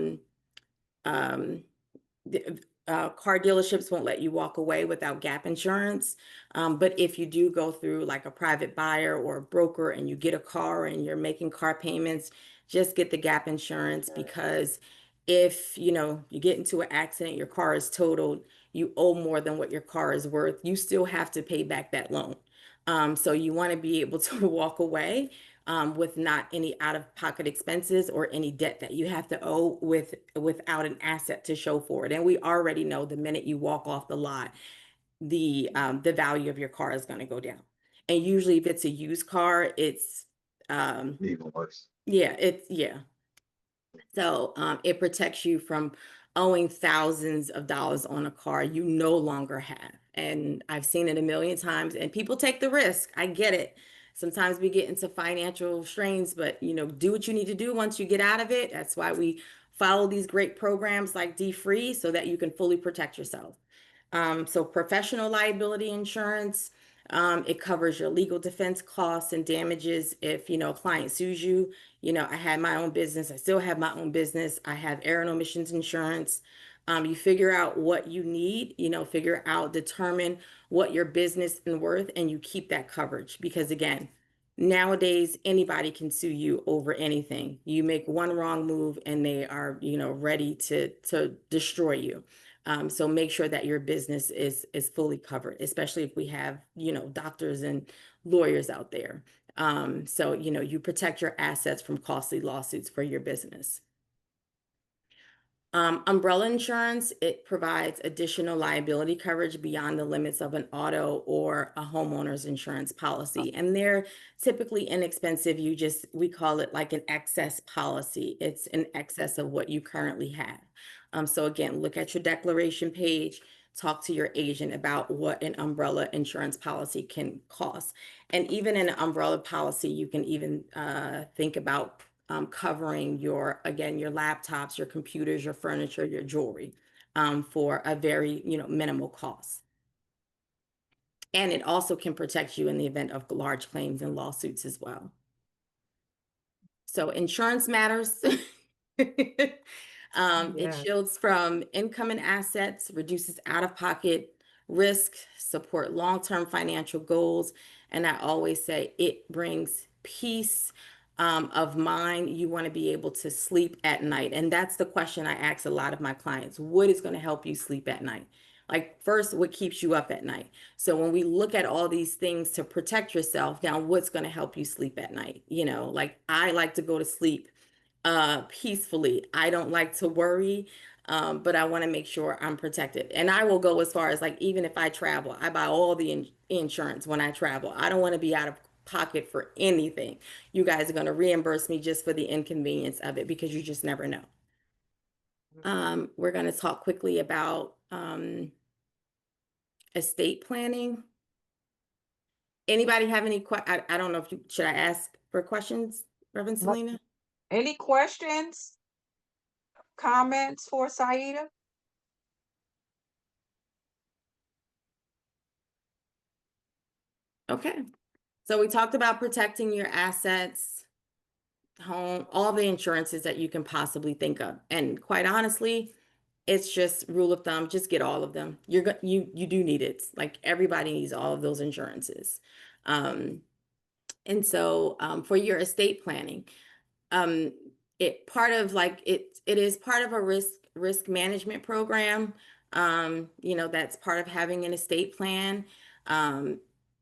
dealerships won't let you walk away without gap insurance. But if you do go through like a private buyer or a broker and you get a car and you're making car payments, just get the gap insurance, because if, you know, you get into an accident, your car is totaled, you owe more than what your car is worth, you still have to pay back that loan. So you want to be able to walk away with not any out-of-pocket expenses or any debt that you have to owe without an asset to show for it. And we already know the minute you walk off the lot, the value of your car is going to go down. And usually if it's a used car, it's Even worse. yeah. So it protects you from owing thousands of dollars on a car you no longer have. And I've seen it a million times, and people take the risk. I get it. Sometimes we get into financial strains, but you know, do what you need to do once you get out of it. That's why we follow these great programs like D-Free so that you can fully protect yourself. So professional liability insurance, it covers your legal defense costs and damages if, you know, a client sues you. You know, I had my own business. I still have my own business. I have error and omissions insurance. You figure out what you need, you know, determine what your business is worth, and you keep that coverage. Because again, nowadays, anybody can sue you over anything. You make one wrong move and they are, you know, ready to destroy you. So make sure that your business is fully covered, especially if we have, you know, doctors and lawyers out there. So, you know, you protect your assets from costly lawsuits for your business. Umbrella insurance, it provides additional liability coverage beyond the limits of an auto or a homeowner's insurance policy. And they're typically inexpensive. We call it like an excess policy. It's in excess of what you currently have. So again, look at your declaration page, talk to your agent about what an umbrella insurance policy can cost. And even in an umbrella policy, you can even think about covering your laptops, your computers, your furniture, your jewelry for a very, you know, minimal cost. And it also can protect you in the event of large claims and lawsuits as well. So insurance matters. It shields from income and assets, reduces out-of-pocket risk, support long-term financial goals. And I always say it brings peace of mind. You want to be able to sleep at night. And that's the question I ask a lot of my clients. What is going to help you sleep at night? Like, first, what keeps you up at night? So when we look at all these things to protect yourself, now what's going to help you sleep at night? You know, like I like to go to sleep peacefully. I don't like to worry, but I want to make sure I'm protected. And I will go as far as, like, even if I travel, I buy all the insurance when I travel. I don't want to be out of pocket for anything. You guys are going to reimburse me just for the inconvenience of it, because you just never know. We're going to talk quickly about estate planning. Anybody have any I don't know if should I ask for questions, Reverend Selena? Any questions, comments for Saida? Okay. So we talked about protecting your assets, home, all the insurances that you can possibly think of. And quite honestly, it's just rule of thumb, just get all of them. You do need it. Like, everybody needs all of those insurances. And so for your estate planning, it is part of a risk management program. You know, that's part of having an estate plan. You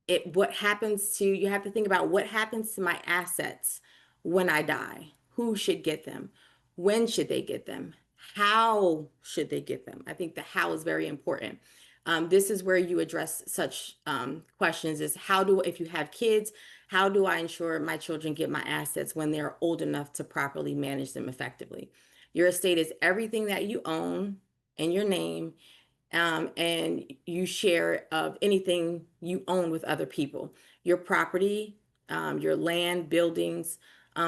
have to think about what happens to my assets when I die. Who should get them? When should they get them? How should they get them? I think the how is very important. This is where you address such questions is if you have kids, how do I ensure my children get my assets when they're old enough to properly manage them effectively? Your estate is everything that you own in your name, and you share of anything you own with other people. Your property, your land, buildings,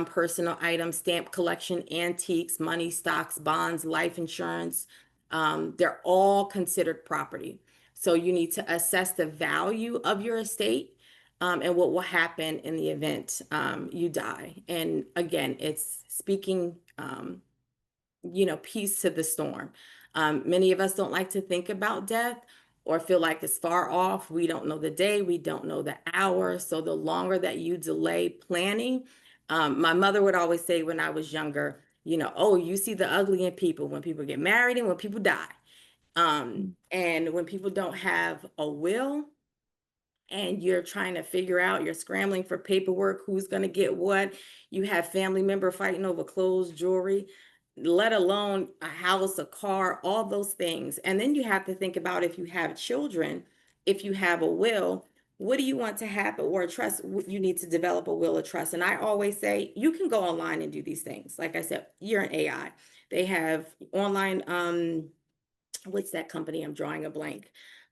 personal items, stamp collection, antiques, money, stocks, bonds, life insurance, they're all considered property. So you need to assess the value of your estate and what will happen in the event you die. And again, it's speaking, peace to the storm. Many of us don't like to think about death or feel like it's far off. We don't know the day, we don't know the hour. So the longer that you delay planning, my mother would always say when I was younger, Oh, you see the ugly in people when people get married and when people die. And when people don't have a will, and you're trying to figure out, you're scrambling for paperwork, who's going to get what. You have family member fighting over clothes, jewelry, let alone a house, a car, all those things. And then you have to think about, if you have children, if you have a will, what do you want to happen, or a trust? You need to develop a will, or trust. And I always say, you can go online and do these things. Like I said, you're an AI. They have online, what's that company? I'm drawing a blank.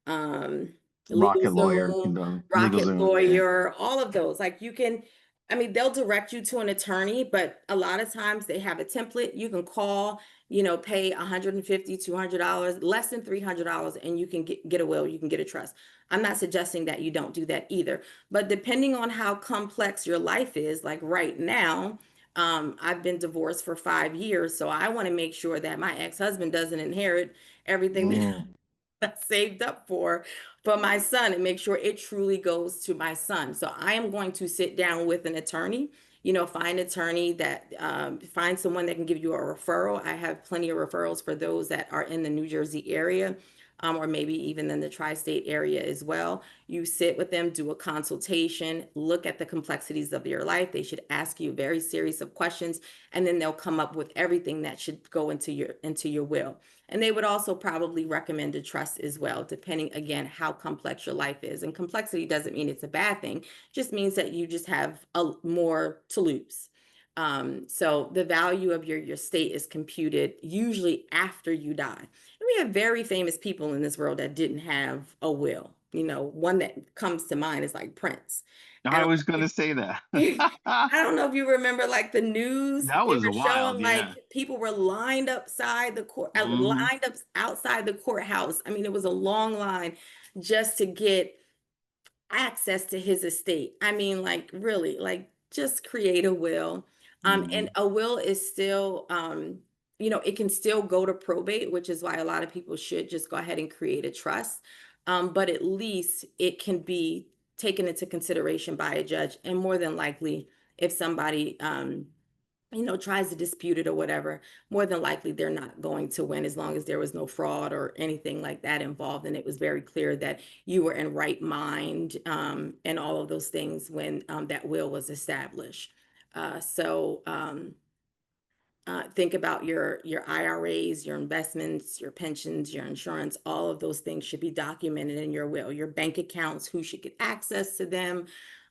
Um, Rocket Lawyer, LegalZoom, Legal Rocket Zoom. Yeah. Lawyer, all of those. Like you can, I mean, they'll direct you to an attorney, but a lot of times they have a template. You can call, pay $150, $200, less than $300, and you can get a will, you can get a trust. I'm not suggesting that you don't do that either, but depending on how complex your life is, like right now, I've been divorced for 5 years, so I want to make sure that my ex-husband doesn't inherit everything that I saved up for my son, and make sure it truly goes to my son. So I am going to sit down with an attorney, find an attorney that, find someone that can give you a referral. I have plenty of referrals for those that are in the New Jersey area, or maybe even in the tri-state area as well. You sit with them, do a consultation, look at the complexities of your life. They should ask you a very series of questions, and then they'll come up with everything that should go into your will. And they would also probably recommend a trust as well, depending, again, how complex your life is. And complexity doesn't mean it's a bad thing, it just means that you just have more to lose. So the value of your estate is computed usually after you die. And we have very famous people in this world that didn't have a will. One that comes to mind is like Prince. I was going to say that. I don't know if you remember, like the news, That they was were wild. showing Yeah. like people were lined outside the court, lined up outside the courthouse. I mean, it was a long line just to get access to his estate. I mean, like really, like just create a will. And a will is still, it can still go to probate, which is why a lot of people should just go ahead and create a trust. But at least it can be taken into consideration by a judge. And more than likely, if somebody, tries to dispute it or whatever, more than likely they're not going to win, as long as there was no fraud or anything like that involved. And it was very clear that you were in right mind, and all of those things when that will was established. So think about your IRAs, your investments, your pensions, your insurance. All of those things should be documented in your will. Your bank accounts, who should get access to them.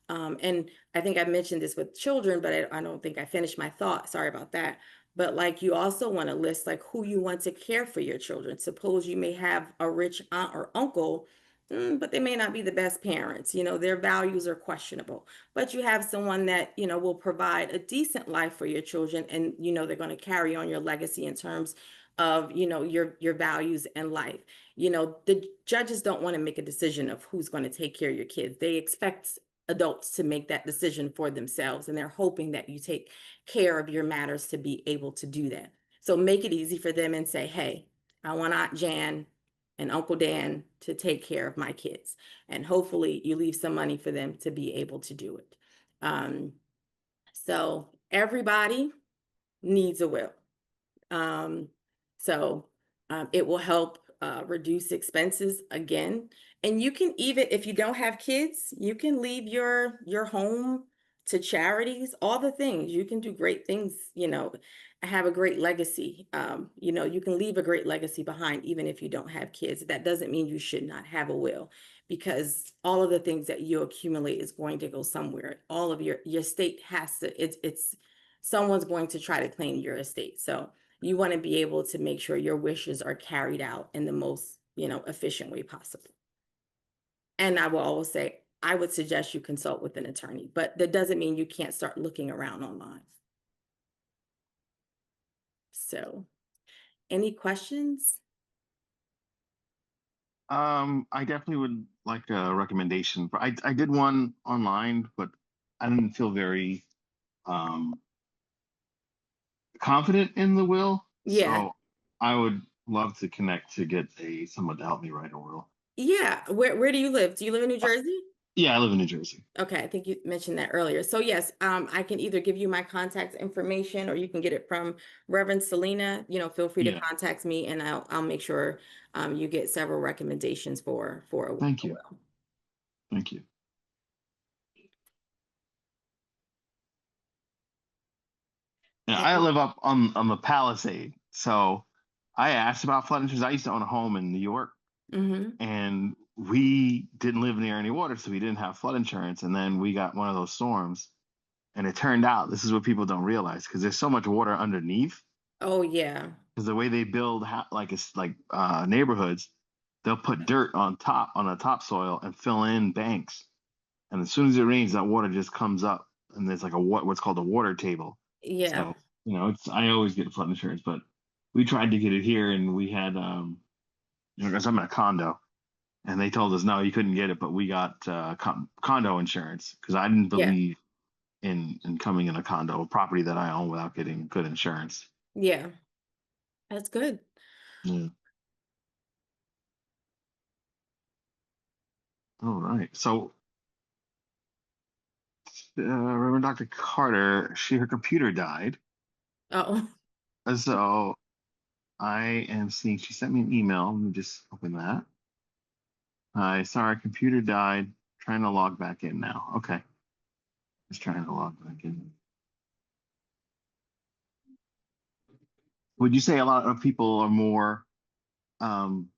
And I think I mentioned this with children, but I don't think I finished my thought. Sorry about that. But like, you also want to list like who you want to care for your children. Suppose you may have a rich aunt or uncle, but they may not be the best parents. Their values are questionable. But you have someone that, will provide a decent life for your children, and they're going to carry on your legacy in terms of, your values and life. The judges don't want to make a decision of who's going to take care of your kids. They expect adults to make that decision for themselves, and they're hoping that you take care of your matters to be able to do that. So make it easy for them and say, hey, I want Aunt Jan and Uncle Dan to take care of my kids. And hopefully you leave some money for them to be able to do it. So everybody needs a will. It will help reduce expenses again. And you can, even if you don't have kids, you can leave your home to charities, all the things. You can do great things, have a great legacy. You can leave a great legacy behind even if you don't have kids. That doesn't mean you should not have a will, because all of the things that you accumulate is going to go somewhere. All of your estate has to, it's someone's going to try to claim your estate. So you want to be able to make sure your wishes are carried out in the most, efficient way possible. And I will always say, I would suggest you consult with an attorney, but that doesn't mean you can't start looking around online. So, any questions? I definitely would like a recommendation. I did one online, but I didn't feel very confident in the will. Yeah. So I would love to connect to get someone to help me write a will. Yeah. Where do you live? Do you live in New Jersey? Yeah, I live in New Jersey. Okay, I think you mentioned that earlier. So yes, I can either give you my contact information or you can get it from Reverend Selena. Feel free to Yeah. contact me and I'll make sure you get several recommendations for a Thank you. will. Thank you. Yeah, I And live up on the Palisade, so I asked about flood insurance. I used to own a home in New York, mhm, and we didn't live near any water, so we didn't have flood insurance. And then we got one of those storms, and it turned out this is what people don't realize because there's so much water underneath. oh yeah. Because the way they build like it's like neighborhoods, they'll put dirt on top on the topsoil and fill in banks, and as soon as it rains, that water just comes up, and there's like what's called a water table. Yeah. So, it's I always get flood insurance, but we tried to get it here and we had because I'm in a condo and they told us no, you couldn't get it, but we got condo insurance because I didn't Yeah. believe in coming in a condo, a property that I own without getting good insurance. Yeah. That's good. Yeah. All right. So Reverend Dr. Carter, her computer died. Oh, So I am seeing she sent me an email. Let me just open that. Hi, sorry, computer died. Trying to log back in now. Okay. Just trying to log back in. Would you say a lot of people are more um,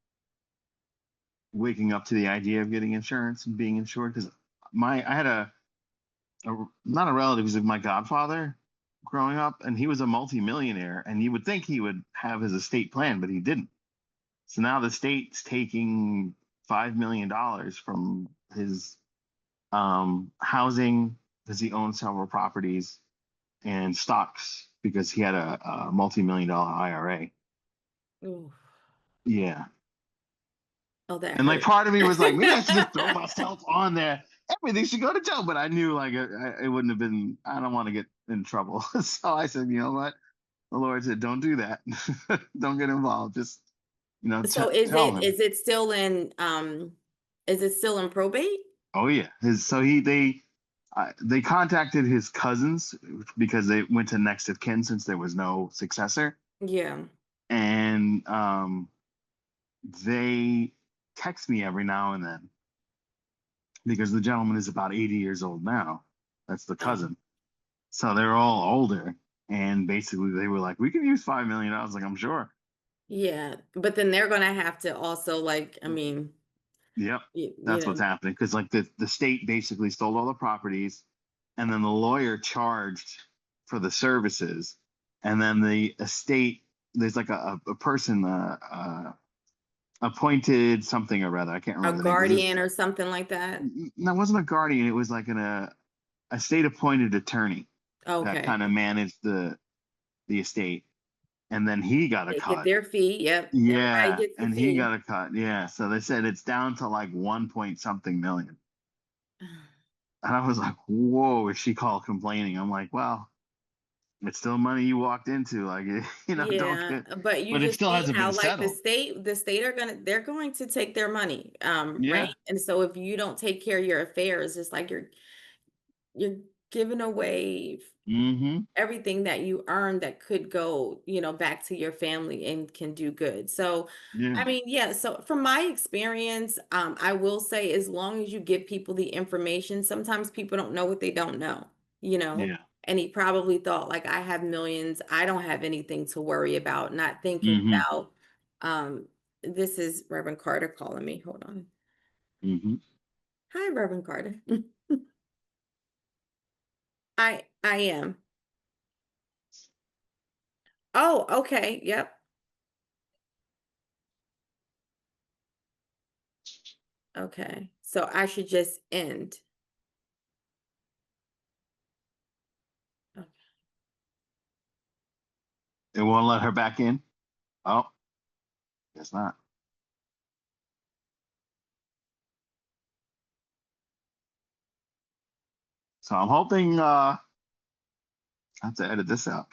waking up to the idea of getting insurance and being insured? Because I had not a relative, he was like my godfather growing up, and he was a multimillionaire, and you would think he would have his estate plan, but he didn't. So now the state's taking $5 million from his housing because he owns several properties and stocks because he had a multi-million-dollar IRA. ooh. Yeah. Oh, that And like hurt. part of me was like, maybe I should just throw myself on there. Everything should go to Joe. But I knew like it wouldn't have been, I don't want to get in trouble. So I said, you know what? The Lord said, don't do that. Don't get involved. Just, So is tell it him. is it still in is it still in probate? Oh yeah. They contacted his cousins because they went to next of kin since there was no successor. Yeah. And they text me every now and then because the gentleman is about 80 years old now. That's the Oh. cousin. So they're all older. And basically they were like, we can use $5 million. I was like, I'm sure. Yeah. But then they're gonna have to also I mean, Yep. you, you That's what's know, happening. Because like the state basically stole all the properties and then the lawyer charged for the services. And then the estate, there's like a person appointed something or rather. I can't a remember the name. guardian or something like that. No, it wasn't a guardian. It was like a state appointed attorney that Okay. kind of managed the estate, and then he got a They get cut. their fee. Yep. Everybody Yeah, gets the and he fee. got a cut. Yeah, so they said it's down to like 1 point something million, and I was like, "Whoa!" If she called complaining, I'm like, "Well, it's still money you walked into. Like, don't Yeah, get." but you But it just still see hasn't been how settled. the state they're going to take their money, right? Yeah. And so if you don't take care of your affairs, it's like you're giving away Mm-hmm. everything that you earn that could go, back to your family and can do good. So, I Yeah. mean, yeah, so from my experience, I will say as long as you give people the information, sometimes people don't know what they don't know, you know. Yeah. And he probably thought like I have millions, I don't have anything to worry about, not thinking Mm-hmm. about this is Reverend Carter calling me. Hold on. Mm-hmm. Hi, Reverend Carter. I am. Oh, okay. Yep. Okay. So I should just end. Okay. It won't let her back in. Oh, guess not. So I'm hoping I have to edit this out.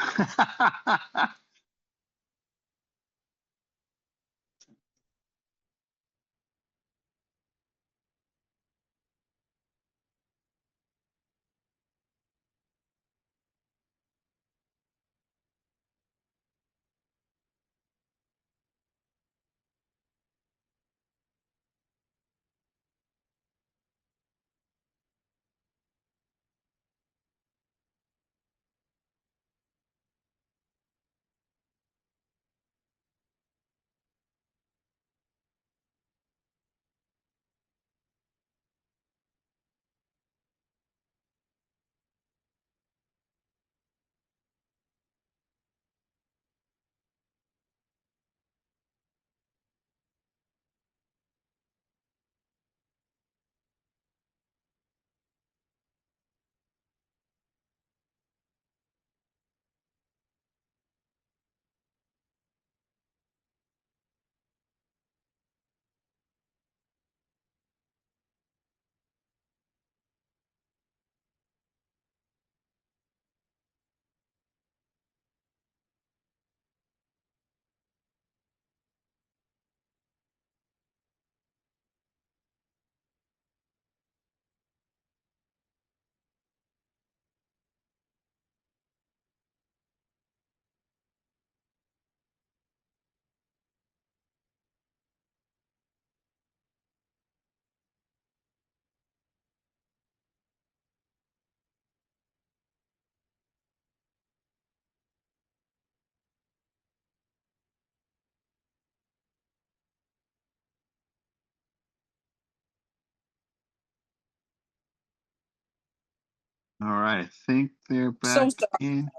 All right, I think they're So back sorry. in.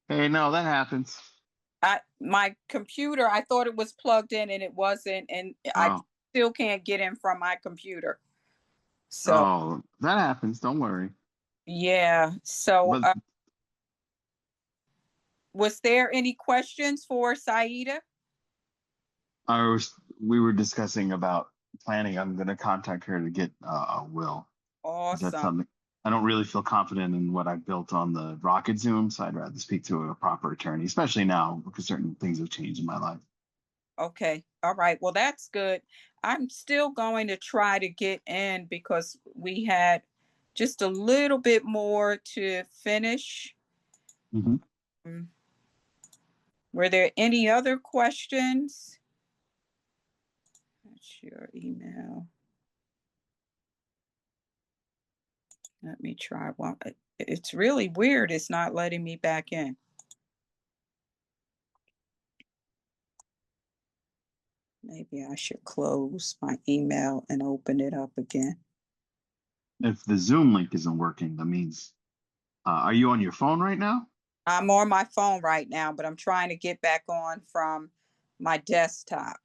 Hey, no, that happens. My computer, I thought it was plugged in and it wasn't, and I Oh, still can't get in from my computer. So oh, that happens. Don't worry. yeah. So But was there any questions for Saida? we were discussing about planning. I'm going to contact her to get a will. Is that Awesome. something? I don't really feel confident in what I built on the Rocket Zoom, so I'd rather speak to a proper attorney, especially now because certain things have changed in my life. Okay. All right. Well, that's good. I'm still going to try to get in because we had just a little bit more to finish. Mm-hmm. Mm. Were there any other questions? That's your email. Let me try one. It's really weird. It's not letting me back in. Maybe I should close my email and open it up again. If the Zoom link isn't working, that means, are you on your phone right now? I'm on my phone right now, but I'm trying to get back on from my desktop.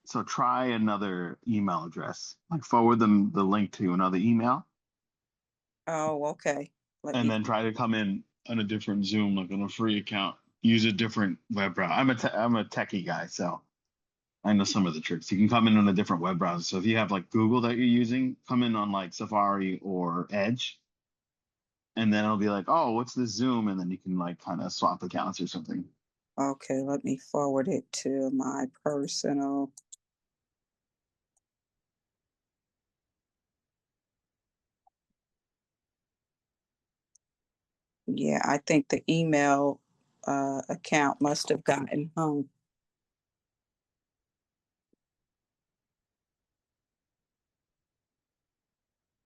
So try another email address, like forward them the link to another email, Oh, okay. Let and me, then try to come in on a different Zoom, like on a free account. Use a different web browser. I'm a techie guy, so I know some of the tricks. You can come in on a different web browser. So if you have like Google that you're using, come in on like Safari or Edge, and then it'll be like, oh, what's this Zoom? And then you can like kind of swap accounts or something. okay, let me forward it to my personal. Yeah, I think the email account must have gotten home.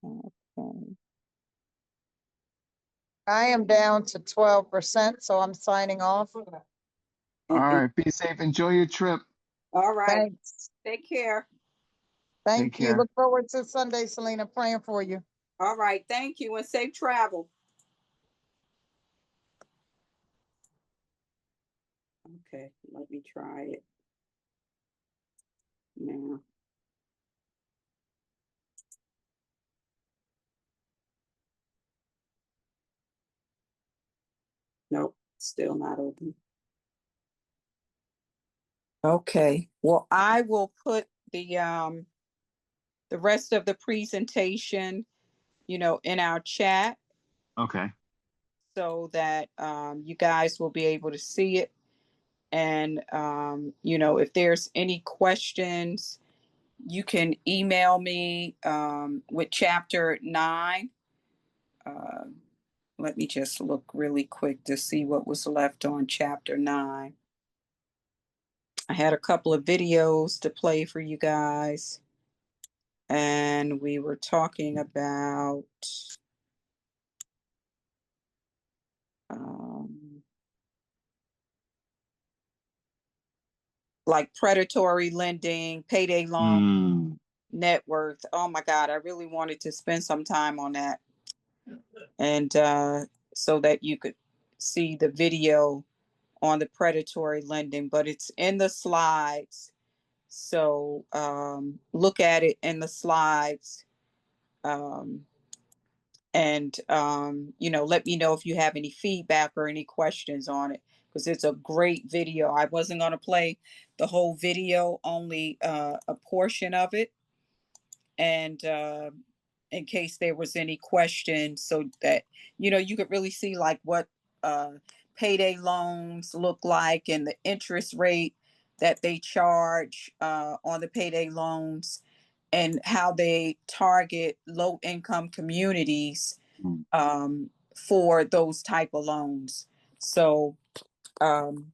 Okay. I am down to 12%, so I'm signing off. All right, be safe. Enjoy your trip. All right. Thanks. Take care. Take Thank you. care. Look forward to Sunday, Selena, praying for you. All right. Thank you and safe travel. Okay, let me try it now. Nope, still not open. Okay, well, I will put the rest of the presentation, in our chat Okay. so that you guys will be able to see it. And if there's any questions, you can email me with chapter 9. Uh, Let me just look really quick to see what was left on chapter 9. I had a couple of videos to play for you guys, and we were talking about like predatory lending, payday loan, Mm, net worth. Oh my God, I really wanted to spend some time on that. And so that you could see the video on the predatory lending, but it's in the slides. So look at it in the slides. And let me know if you have any feedback or any questions on it, because it's a great video. I wasn't going to play the whole video, only a portion of it, and in case there was any questions, so that you could really see like what uh, payday loans look like and the interest rate that they charge on the payday loans, and how they target low income communities mm. for those type of loans. So um,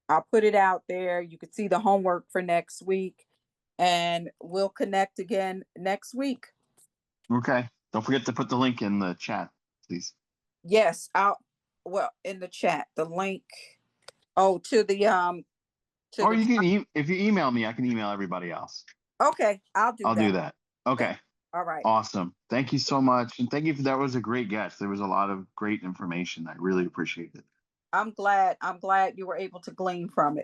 I'll put it out there. You can see the homework for next week, and we'll connect again next week. Okay. Don't forget to put the link in the chat, please. Yes, well, in the chat, the link. Oh, to to Or the you can, if you email me, I can email everybody else. okay, I'll do I'll do that. that. Okay. All right. Awesome. Thank you so much. And thank you that was a great guest. There was a lot of great information. I really appreciate it. I'm glad you were able to glean from it.